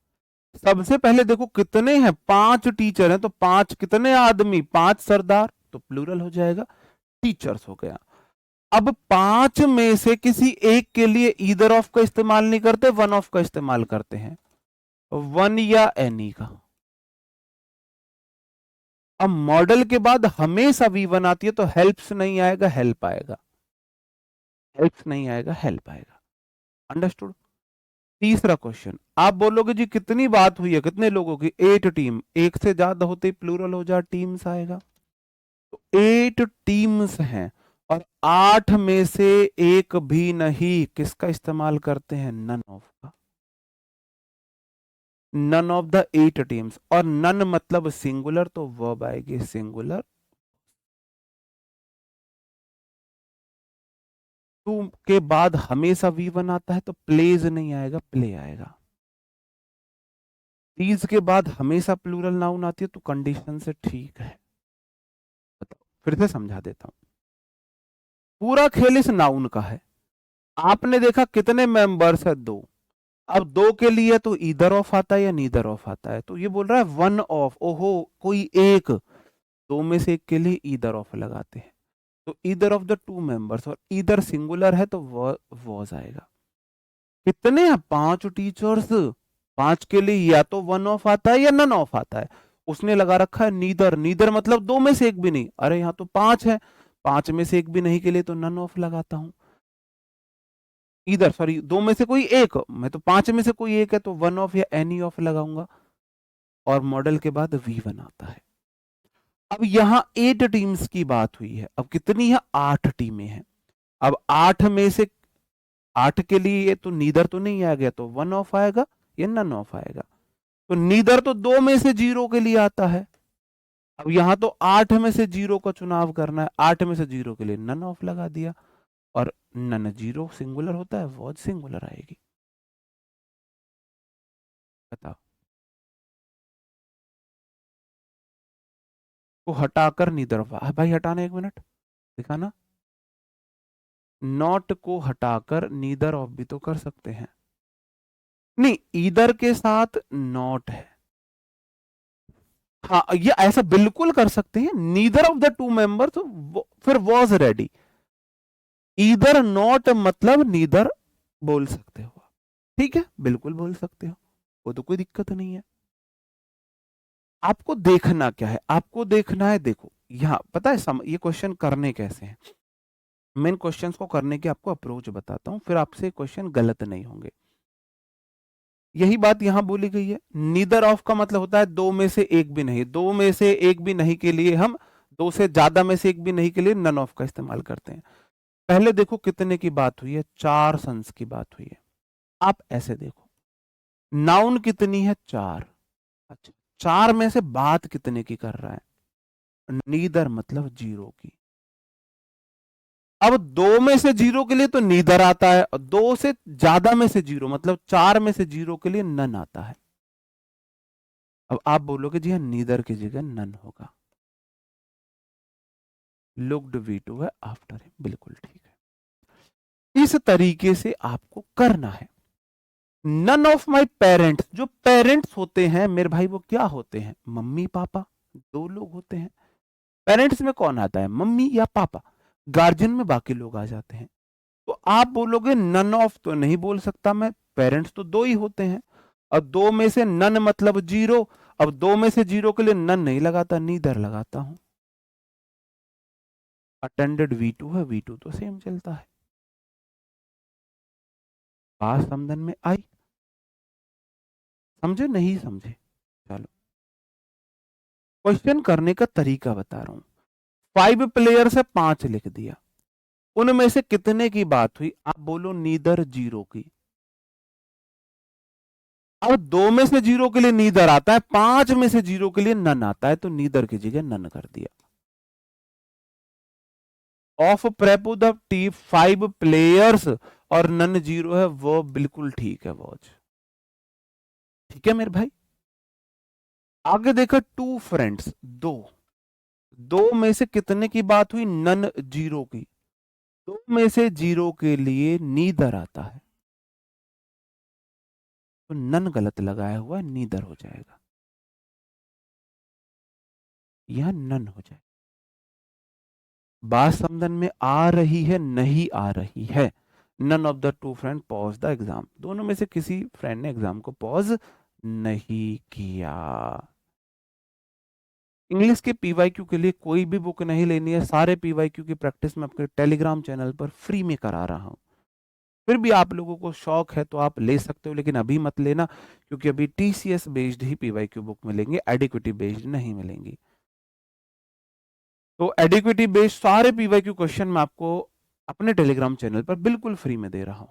सबसे पहले देखो कितने हैं, पांच टीचर हैं, तो पांच कितने आदमी, पांच सरदार, तो प्लूरल हो जाएगा, टीचर्स हो गया। अब पांच में से किसी एक के लिए ईदर ऑफ का इस्तेमाल नहीं करते, वन ऑफ का इस्तेमाल करते हैं, वन या एनी का। अब मॉडल के बाद हमेशा वी वन आती है, तो हेल्प्स नहीं आएगा, हेल्प आएगा, हेल्प्स नहीं आएगा, हेल्प आएगा। अंडरस्टूड। तीसरा क्वेश्चन, आप बोलोगे जी कितनी बात हुई है, कितने लोगों की, 8 टीम, एक से ज्यादा होते ही प्लूरल हो जा टीम्स आएगा, तो 8 टीम्स हैं, और 8 में से एक भी नहीं, किसका इस्तेमाल करते हैं, नन ऑफ का, नन ऑफ द 8 टीम्स, और नन मतलब सिंगुलर, तो वर्ब आएगी सिंगुलर। टू के बाद हमेशा वी वन आता है, तो प्लेज नहीं आएगा, प्ले आएगा। तीज के बाद हमेशा प्लूरल नाउन आती है, तो कंडीशन से ठीक है। बताओ, फिर से समझा देता हूं, पूरा खेल इस नाउन का है। आपने देखा कितने मेंबर्स है, 2। अब 2 के लिए तो ईदर ऑफ आता है या नीदर ऑफ आता है, तो ये बोल रहा है वन ऑफ। ओहो, कोई एक, 2 में से एक के लिए ईदर ऑफ लगाते हैं, तो ईदर ऑफ द 2 मेंबर्स, और ईदर सिंगुलर है तो वॉज आएगा। कितने हैं, 5 टीचर्स, 5 के लिए या तो वन ऑफ आता है या नन ऑफ आता है। उसने लगा रखा है नीदर, नीदर मतलब 2 में से एक भी नहीं। अरे यहाँ तो 5 है, 5 में से एक भी नहीं के लिए तो नन ऑफ लगाता हूं। इधर सॉरी, 2 में से कोई एक, मैं तो 5 में से कोई एक है तो वन ऑफ या एनी ऑफ लगाऊंगा, और मॉडल के बाद V1 आता है। अब यहां 8 टीम्स की बात हुई है, अब कितनी है, 8 टीमें हैं। अब 8 में से 8 के लिए तो नीदर तो नहीं आ गया, तो वन ऑफ आएगा या नन ऑफ आएगा। तो नीदर तो 2 में से 0 के लिए आता है। अब यहां तो 8 में से 0 का चुनाव करना है, 8 में से 0 के लिए नन ऑफ लगा दिया, और नन 0 सिंगुलर होता है, वॉज सिंगुलर आएगी। बताओ, को हटाकर नीदर ऑफ, भाई हटाना, 1 मिनट दिखाना। नॉट को हटाकर नीदर ऑफ भी तो कर सकते हैं। नहीं, ईदर के साथ नॉट है, हाँ ये ऐसा बिल्कुल कर सकते हैं। नीदर ऑफ द 2 मेंबर, तो फिर वॉज रेडी। ईदर नॉट मतलब नीदर बोल सकते हो, ठीक है, बिल्कुल बोल सकते हो, वो तो कोई दिक्कत नहीं है। आपको देखना क्या है, आपको देखना है, देखो यहाँ पता है ये क्वेश्चन करने कैसे हैं। मैं इन क्वेश्चंस को करने की आपको अप्रोच बताता हूं, फिर आपसे क्वेश्चन गलत नहीं होंगे। यही बात यहां बोली गई है। नीदर ऑफ का मतलब होता है 2 में से एक भी नहीं, 2 में से एक भी नहीं के लिए हम 2 से ज्यादा में से एक भी नहीं के लिए नन ऑफ का इस्तेमाल करते हैं। पहले देखो कितने की बात हुई है, 4 सन्स की बात हुई है। आप ऐसे देखो, नाउन कितनी है, 4। अच्छा, 4 में से बात कितने की कर रहा है, नीदर मतलब 0 की। अब 2 में से 0 के लिए तो नीदर आता है, और 2 से ज्यादा में से 0 मतलब 4 में से 0 के लिए नन आता है। अब आप बोलोगे जी हाँ, नीदर की जगह नन होगा। लुक्ड V2 है, आफ्टर है, बिल्कुल ठीक है। इस तरीके से आपको करना है। नन ऑफ माई पेरेंट्स, जो पेरेंट्स होते हैं मेरे भाई वो क्या होते हैं, मम्मी पापा, 2 लोग होते हैं। पेरेंट्स में कौन आता है, मम्मी या पापा। गार्जियन में बाकी लोग आ जाते हैं। तो आप बोलोगे नन ऑफ तो नहीं बोल सकता मैं, पेरेंट्स तो 2 ही होते हैं, और 2 में से नन मतलब 0। अब 2 में से 0 के लिए नन नहीं लगाता, नीदर लगाता हूं। अटेंडेड V2 है, V2 तो सेम चलता है। बात समझ में आई, समझे नहीं समझे, चलो क्वेश्चन करने का तरीका बता रहा हूं। 5 प्लेयर से 5 लिख दिया, उनमें से कितने की बात हुई, आप बोलो नीदर 0 की। अब 2 में से 0 के लिए नीदर आता है, 5 में से 0 के लिए नन आता है, तो नीदर की जगह नन कर दिया। ऑफ प्रेपो द टी 5 प्लेयर्स और नन 0 है, वो बिल्कुल ठीक है, वॉच ठीक है मेरे भाई। आगे देखो, 2 फ्रेंड्स, 2 में से कितने की बात हुई, नन 0 की। 2 में से 0 के लिए नीदर आता है, तो नन गलत लगाया हुआ है, नीदर हो जाएगा, यह नन हो जाएगा। बात समझन में आ रही है, नहीं आ रही है। None of the 2 friend pass the exam, दोनों में से किसी फ्रेंड ने एग्जाम को पॉज नहीं किया। इंग्लिश के पीवाईक्यू के लिए कोई भी बुक नहीं लेनी है, सारे पीवाईक्यू की प्रैक्टिस मैं आपके टेलीग्राम चैनल पर फ्री में करा रहा हूं। फिर भी आप लोगों को शौक है तो आप ले सकते हो, लेकिन अभी मत लेना, क्योंकि अभी TCS बेस्ड ही पीवाईक्यू बुक मिलेंगे, एडिक्विटी बेस्ड नहीं मिलेंगी। तो एडिक्विटी बेस्ड सारे पीवाईक्यू क्वेश्चन मैं आपको अपने टेलीग्राम चैनल पर बिल्कुल फ्री में दे रहा हूं।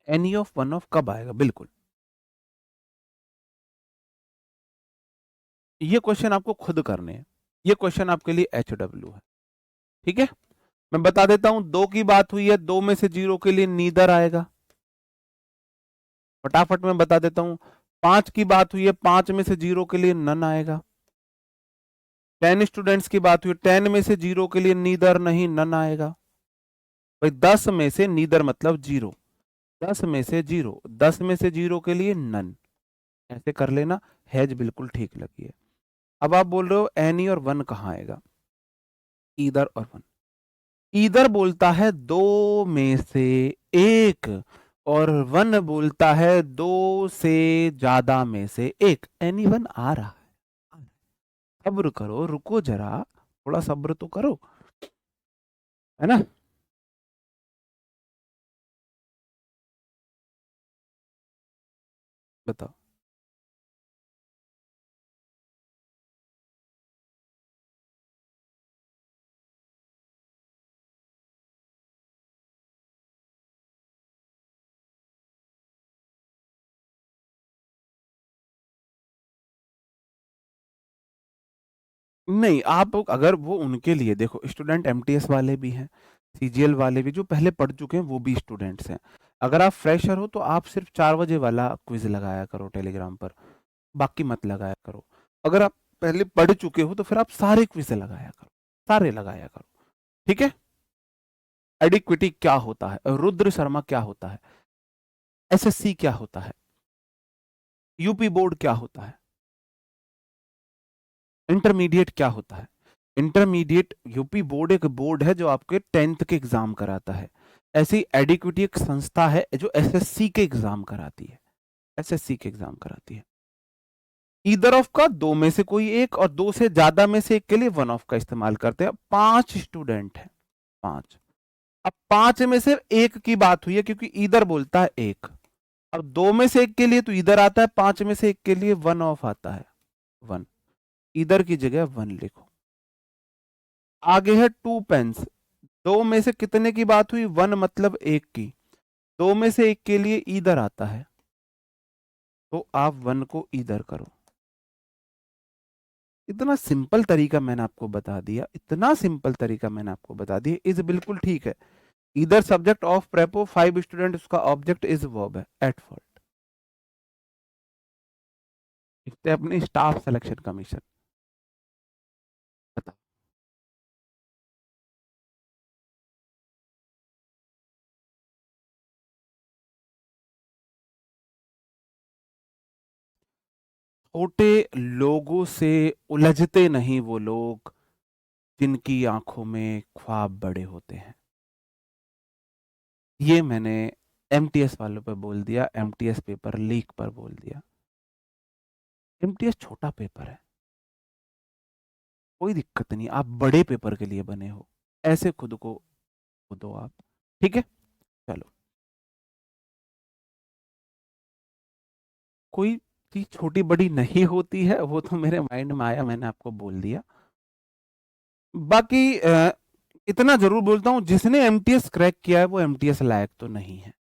एनी ऑफ वन ऑफ कब आएगा, बिल्कुल ये क्वेश्चन आपको खुद करने हैं, ये क्वेश्चन आपके लिए HW है, ठीक है। मैं बता देता हूं, 2 की बात हुई है, 2 में से 0 के लिए नीदर आएगा। फटाफट मैं बता देता हूं, 5 की बात हुई है, 5 में से 0 के लिए नन आएगा। 10 स्टूडेंट्स की बात हुई, 10 में से 0 के लिए नीदर नहीं नन आएगा। भाई 10 में से नीदर मतलब 0, 10 में से 0, 10 में से 0 के लिए नन, ऐसे कर लेना, हैज बिल्कुल ठीक लगी है। अब आप बोल रहे हो एनी और वन कहाँ आएगा, ईदर और वन। ईदर बोलता है दो में से एक, और वन बोलता है दो से ज्यादा में से एक। एनी वन आ रहा है, सब्र करो, रुको जरा, थोड़ा सब्र तो करो, है ना। बताओ। नहीं, आप अगर वो उनके लिए देखो, स्टूडेंट एमटीएस वाले भी हैं, सीजीएल वाले भी, जो पहले पढ़ चुके हैं वो भी स्टूडेंट्स हैं। अगर आप फ्रेशर हो तो आप सिर्फ 4 बजे वाला क्विज लगाया करो टेलीग्राम पर, बाकी मत लगाया करो। अगर आप पहले पढ़ चुके हो तो फिर आप सारे क्विज लगाया करो, सारे लगाया करो, ठीक है। एडिक्विटी क्या होता है, रुद्र शर्मा क्या होता है, एसएससी क्या होता है, यूपी बोर्ड क्या होता है, इंटरमीडिएट क्या होता है। इंटरमीडिएट, यूपी बोर्ड एक बोर्ड है जो आपके 10th के एग्जाम कराता है। ऐसी एडिक्विटी एक संस्था है जो एसएससी के एग्जाम कराती है, एसएससी के एग्जाम कराती है। ईदर ऑफ का दो में से कोई एक, और दो से ज्यादा में से एक के लिए वन ऑफ का इस्तेमाल करते हैं। 5 स्टूडेंट हैं, 5। अब 5 में से एक की बात हुई है क्योंकि ईदर बोलता है एक। अब 2 में से एक के लिए तो ईदर आता है, 5 में से एक के लिए वन ऑफ आता है, वन। ईदर की जगह वन लिखो। आगे है टू पेन्स। दो में से कितने की बात हुई, वन मतलब एक की। दो में से एक के लिए ईदर आता है, तो आप वन को ईदर करो। इतना सिंपल तरीका मैंने आपको बता दिया, इतना सिंपल तरीका मैंने आपको बता दिया, इज बिल्कुल ठीक है। इधर सब्जेक्ट ऑफ प्रेपो 5 स्टूडेंट, उसका ऑब्जेक्ट इज वर्ब है, एट फॉल्ट। लिखते हैं अपनी स्टाफ सिलेक्शन कमीशन। बताओ। छोटे लोगों से उलझते नहीं वो लोग जिनकी आंखों में ख्वाब बड़े होते हैं। ये मैंने एमटीएस वालों पर बोल दिया, एमटीएस पेपर लीक पर बोल दिया। एमटीएस छोटा पेपर है, कोई दिक्कत नहीं, आप बड़े पेपर के लिए बने हो, ऐसे खुद को दो आप, ठीक है। चलो, कोई चीज छोटी बड़ी नहीं होती है, वो तो मेरे माइंड में आया, मैंने आपको बोल दिया। बाकी इतना जरूर बोलता हूं, जिसने एमटीएस क्रैक किया है वो एमटीएस लायक तो नहीं है,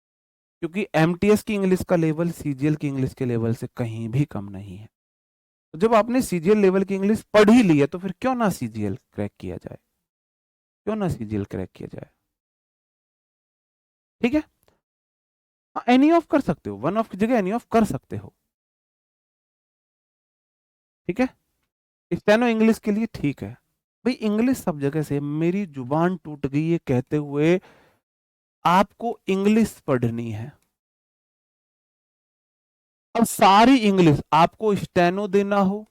क्योंकि एमटीएस की इंग्लिश का लेवल सीजीएल की इंग्लिश के लेवल से कहीं भी कम नहीं है। तो जब आपने सीजीएल लेवल की इंग्लिश पढ़ ही ली है तो फिर क्यों ना सीजीएल क्रैक किया जाए, क्यों ना सीजीएल क्रैक किया जाए, ठीक है। एनी ऑफ कर सकते हो, वन ऑफ की जगह एनी ऑफ कर सकते हो, ठीक है। स्टेनो इंग्लिश के लिए ठीक है। भाई इंग्लिश सब जगह से, मेरी जुबान टूट गई है कहते हुए, आपको इंग्लिश पढ़नी है। अब सारी इंग्लिश, आपको स्टेनो देना हो,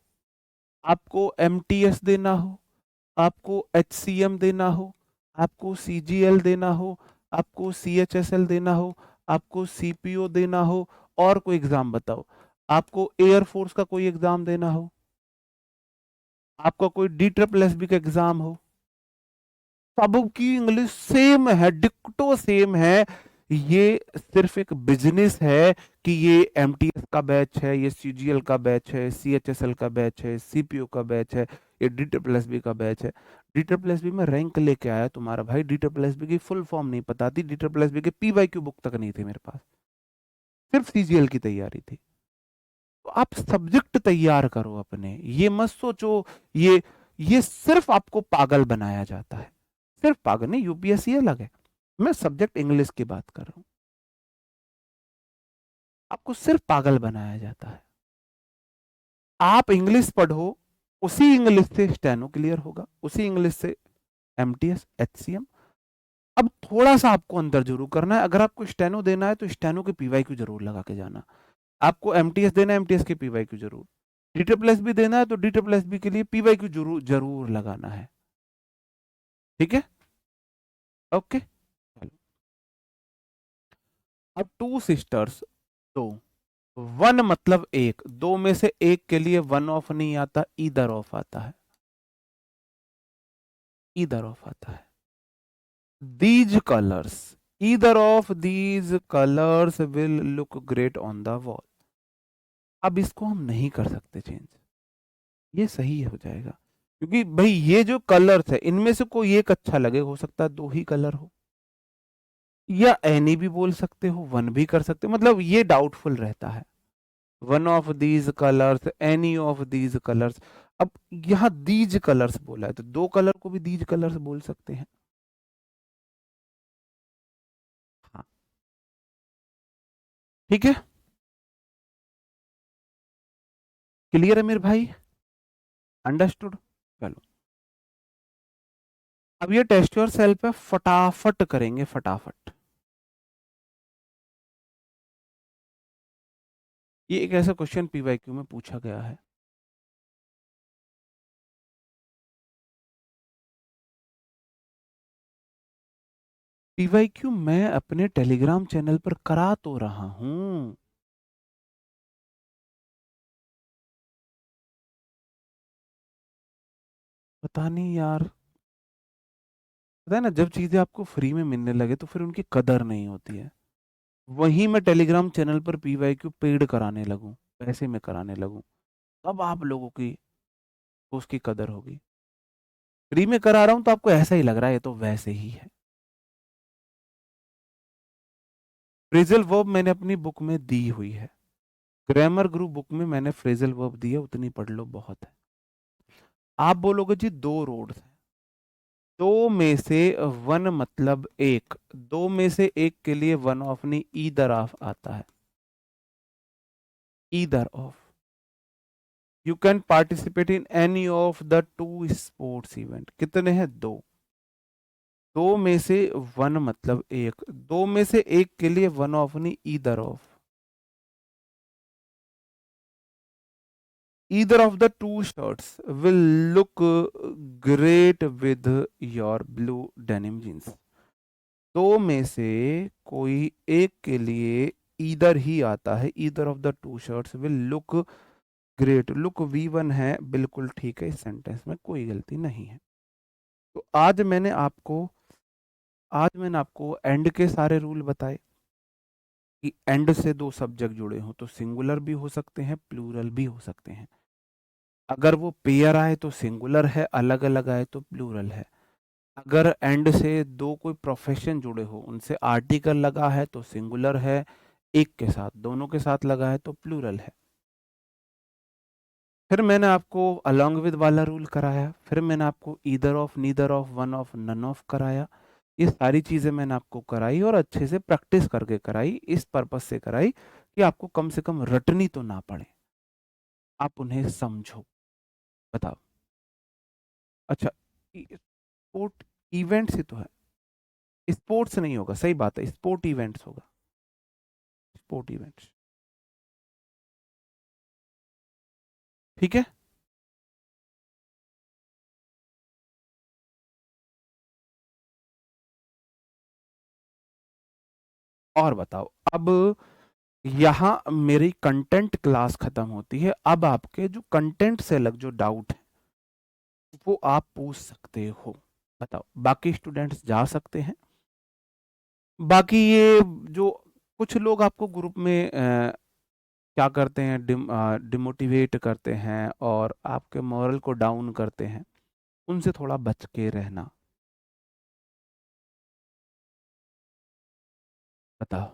आपको एमटीएस देना हो, आपको एचसीएम देना हो, आपको सीजीएल देना हो, आपको सीएचएसएल देना हो, आपको सीपीओ देना हो, और कोई एग्जाम बताओ, आपको एयरफोर्स का कोई एग्जाम देना हो, आपका कोई डी ट्रिपल एस बी का एग्जाम हो, सबकी इंग्लिश सेम है, डिक्टो सेम है। ये सिर्फ एक बिजनेस है कि ये एमटीएस का बैच है, ये सीजीएल का बैच है, सीएचएसएल का बैच है, सीपीओ का बैच है, ये डी ट्रिपल एस बी का बैच है। डी ट्रिपल एस बी में रैंक लेके आया तुम्हारा भाई, डी ट्रिपल एस बी की फुल फॉर्म नहीं पता थी, डी ट्रिपल एस बी के पीवाईक्यू बुक तक नहीं थे मेरे पास, सिर्फ सीजीएल की तैयारी थी। तो आप सब्जेक्ट तैयार करो अपने, ये मत सोचो, ये सिर्फ आपको पागल बनाया जाता है, सिर्फ पागल नहीं, यूपीएससी अलग है, मैं सब्जेक्ट इंग्लिश की बात कर रहा हूं। आपको सिर्फ पागल बनाया जाता है, आप इंग्लिश पढ़ो, उसी इंग्लिश से स्टेनो क्लियर होगा, उसी इंग्लिश से एमटीएस एचसीएम। अब थोड़ा सा आपको अंदर जरूर करना है, अगर आपको स्टेनो देना है तो स्टेनो के पीवाईक्यू जरूर लगा के जाना। आपको एमटीएस देना है, एमटीएस के पीवाईक्यू जरूर। डीटीएस भी देना है तो डीटीएस भी के लिए पीवाईक्यू जरूर जरूर लगाना है। ठीक है, ओके। अब टू सिस्टर्स, दो, वन मतलब एक, दो में से एक के लिए वन ऑफ नहीं आता, ईदर ऑफ आता है, ईदर ऑफ आता है। These colours, either of these colours will look great on the wall. अब इसको हम नहीं कर सकते चेंज, ये सही हो जाएगा, क्योंकि भाई ये जो कलर्स है इनमें से कोई एक अच्छा लगे, हो सकता है दो ही कलर हो, या एनी भी बोल सकते हो, वन भी कर सकते हो, मतलब ये डाउटफुल रहता है। One of these colours, any of these colours. अब यहां दीज कलर्स बोला है तो दो कलर को भी दीज कलर्स बोल सकते हैं। हाँ, ठीक है, क्लियर है मेरे भाई, अंडरस्टूड। चलो, अब ये टेस्ट योर सेल्फ है, फटाफट करेंगे, फटाफट। ये एक ऐसा क्वेश्चन पीवाईक्यू में पूछा गया है। पीवाईक्यू मैं अपने टेलीग्राम चैनल पर करा तो रहा हूं। पता नहीं यार, पता है ना, जब चीजें आपको फ्री में मिलने लगे तो फिर उनकी कदर नहीं होती है। वहीं मैं टेलीग्राम चैनल पर पीवाईक्यू पेड कराने लगूं, पैसे में कराने लगूं, तब आप लोगों की उसकी कदर होगी। फ्री में करा रहा हूं तो आपको ऐसा ही लग रहा है ये तो वैसे ही है। फ्रेजल वर्ब मैंने अपनी बुक में दी हुई है, ग्रामर ग्रुप बुक में मैंने फ्रेजल वर्ब दी है, उतनी पढ़ लो बहुत है। आप बोलोगे जी दो रोड्स हैं, दो में से वन मतलब एक, दो में से एक के लिए वन ऑफ नहीं ईदर ऑफ आता है, either of. You can participate in any of the two sports event, कितने हैं, दो, दो में से वन मतलब एक, दो में से एक के लिए वन ऑफ नहीं either of, either of the two shirts will look great with your blue denim jeans. दो में से कोई एक के लिए ईदर ही आता है, either of the two shirts will look great, look V1 है, बिल्कुल ठीक है, इस सेंटेंस में कोई गलती नहीं है। तो आज मैंने आपको एंड के सारे रूल बताए, कि एंड से दो सब्जेक्ट जुड़े हों तो सिंगुलर भी हो सकते हैं, प्लूरल भी हो सकते हैं। अगर वो पेयर आए तो सिंगुलर है, अलग अलग आए तो प्लूरल है। अगर एंड से दो कोई प्रोफेशन जुड़े हो, उनसे आर्टिकल लगा है तो सिंगुलर है, एक के साथ, दोनों के साथ लगा है तो प्लूरल है। फिर मैंने आपको अलोंग विद वाला रूल कराया, फिर मैंने आपको either of, neither of, one of, none of कराया। ये सारी चीजें मैंने आपको कराई और अच्छे से प्रैक्टिस करके कराई, इस पर्पस से कराई कि आपको कम से कम रटनी तो ना पड़े, आप उन्हें समझो। बताओ, अच्छा, स्पोर्ट इवेंट्स ही तो है, स्पोर्ट्स नहीं होगा, सही बात है, स्पोर्ट इवेंट्स होगा, स्पोर्ट इवेंट्स। ठीक है, और बताओ। अब यहाँ मेरी कंटेंट क्लास खत्म होती है, अब आपके जो कंटेंट से अलग जो डाउट है वो आप पूछ सकते हो। बताओ, बाकी स्टूडेंट्स जा सकते हैं। बाकी ये जो कुछ लोग आपको ग्रुप में क्या करते हैं, डिमोटिवेट करते हैं और आपके मोरल को डाउन करते हैं, उनसे थोड़ा बच के रहना। बताओ,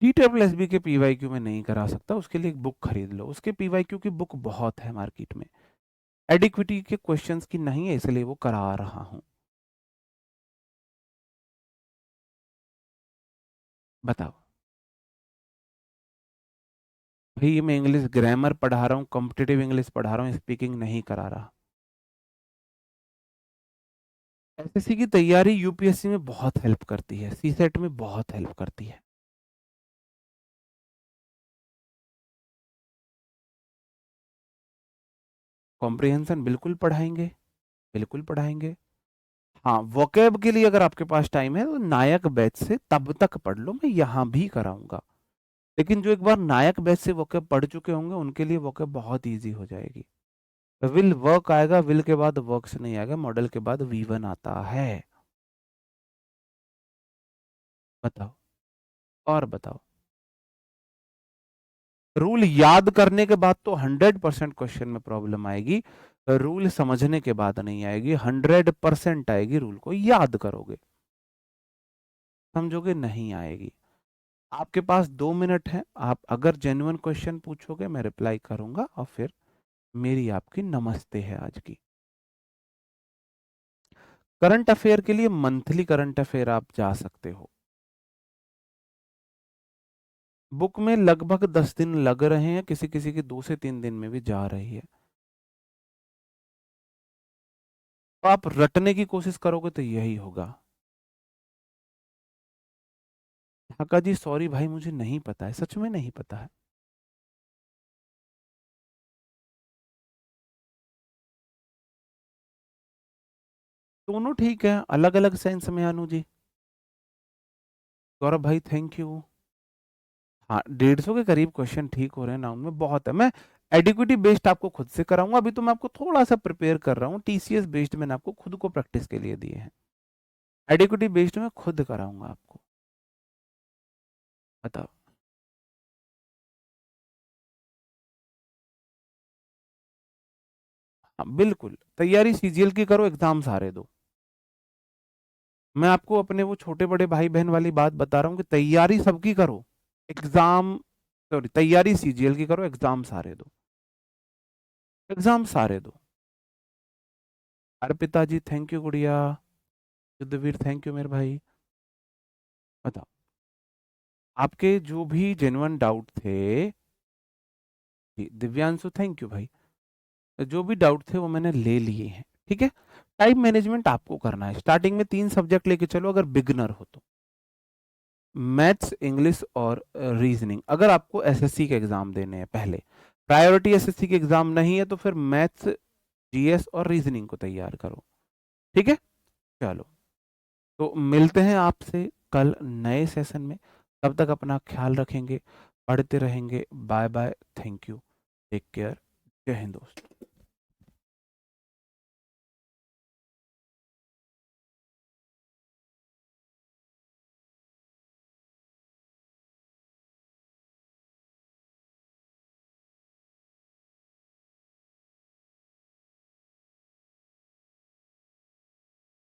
DSSB के पीवाईक्यू में नहीं करा सकता, उसके लिए एक बुक खरीद लो, उसके पीवाईक्यू की बुक बहुत है मार्केट में, एडिक्विटी के क्वेश्चंस की नहीं है, इसलिए वो करा रहा हूं। बताओ, भाई मैं इंग्लिश ग्रामर पढ़ा रहा हूँ, कॉम्पिटिटिव इंग्लिश पढ़ा रहा हूँ, स्पीकिंग नहीं करा रहा। एसएससी की तैयारी यूपीएससी में बहुत हेल्प करती है, सीसेट में बहुत हेल्प करती है। कॉम्प्रिहेंशन बिल्कुल पढ़ाएंगे, बिल्कुल पढ़ाएंगे। हाँ, वोकैब के लिए अगर आपके पास टाइम है तो नायक बैच से तब तक पढ़ लो, मैं यहाँ भी कराऊंगा। लेकिन जो एक बार नायक बैच से वोकैब पढ़ चुके होंगे उनके लिए वोकैब बहुत इजी हो जाएगी। विल वर्क आएगा, विल के बाद वर्क्स नहीं आएगा, मॉडल के बाद वी1 आता है। बताओ, और बताओ। रूल याद करने के बाद तो 100% क्वेश्चन में प्रॉब्लम आएगी, रूल समझने के बाद नहीं आएगी, 100% आएगी। रूल को याद करोगे, समझोगे नहीं आएगी। आपके पास 2 मिनट है, आप अगर जेन्युइन क्वेश्चन पूछोगे मैं रिप्लाई करूंगा, और फिर मेरी आपकी नमस्ते है आज की। करंट अफेयर के लिए मंथली करंट अफेयर आप जा सकते हो। बुक में लगभग 10 दिन लग रहे हैं, किसी किसी के 2 से 3 दिन में भी जा रही है। तो आप रटने की कोशिश करोगे तो यही होगा। ढाका जी सॉरी भाई, मुझे नहीं पता है, सच में नहीं पता है। दोनों ठीक है, अलग अलग सेंस में अनु जी। गौरव भाई थैंक यू। हाँ, 150 के करीब क्वेश्चन ठीक हो रहे हैं नाउन में, बहुत है। मैं एडिक्विटी बेस्ड आपको खुद से कराऊंगा, अभी तो मैं आपको थोड़ा सा प्रिपेयर कर रहा हूँ, टीसीएस बेस्ड मैंने आपको खुद को प्रैक्टिस के लिए दिए हैं, एडिक्विटी बेस्ड में खुद कराऊंगा आपको। बताओ। हाँ बिल्कुल, तैयारी सीजीएल की करो, एग्जाम सारे दो। मैं आपको अपने वो छोटे बड़े भाई बहन वाली बात बता रहा हूँ कि तैयारी सबकी करो, एग्जाम, सॉरी तैयारी सीजीएल की करो, एग्जाम सारे दो, एग्जाम सारे दो। अर्पिता जी थैंक यू गुड़िया, युद्धवीर थैंक यू मेरे भाई। बताओ, आपके जो भी जेन्युइन डाउट थे, जी, दिव्यांशु थैंक यू भाई, जो भी डाउट थे वो मैंने ले लिए हैं, ठीक है। टाइम मैनेजमेंट आपको करना है, स्टार्टिंग में 3 सब्जेक्ट लेके चलो अगर बिगनर हो तो, मैथ्स, इंग्लिश और रीजनिंग। अगर आपको एसएससी के एग्जाम देने हैं, पहले प्रायोरिटी एसएससी के एग्जाम नहीं है तो फिर मैथ्स, जीएस और रीजनिंग को तैयार करो, ठीक है। चलो, तो मिलते हैं आपसे कल नए सेशन में, तब तक अपना ख्याल रखेंगे, पढ़ते रहेंगे। Bye bye, thank you, take care, जय हिंद दोस्त।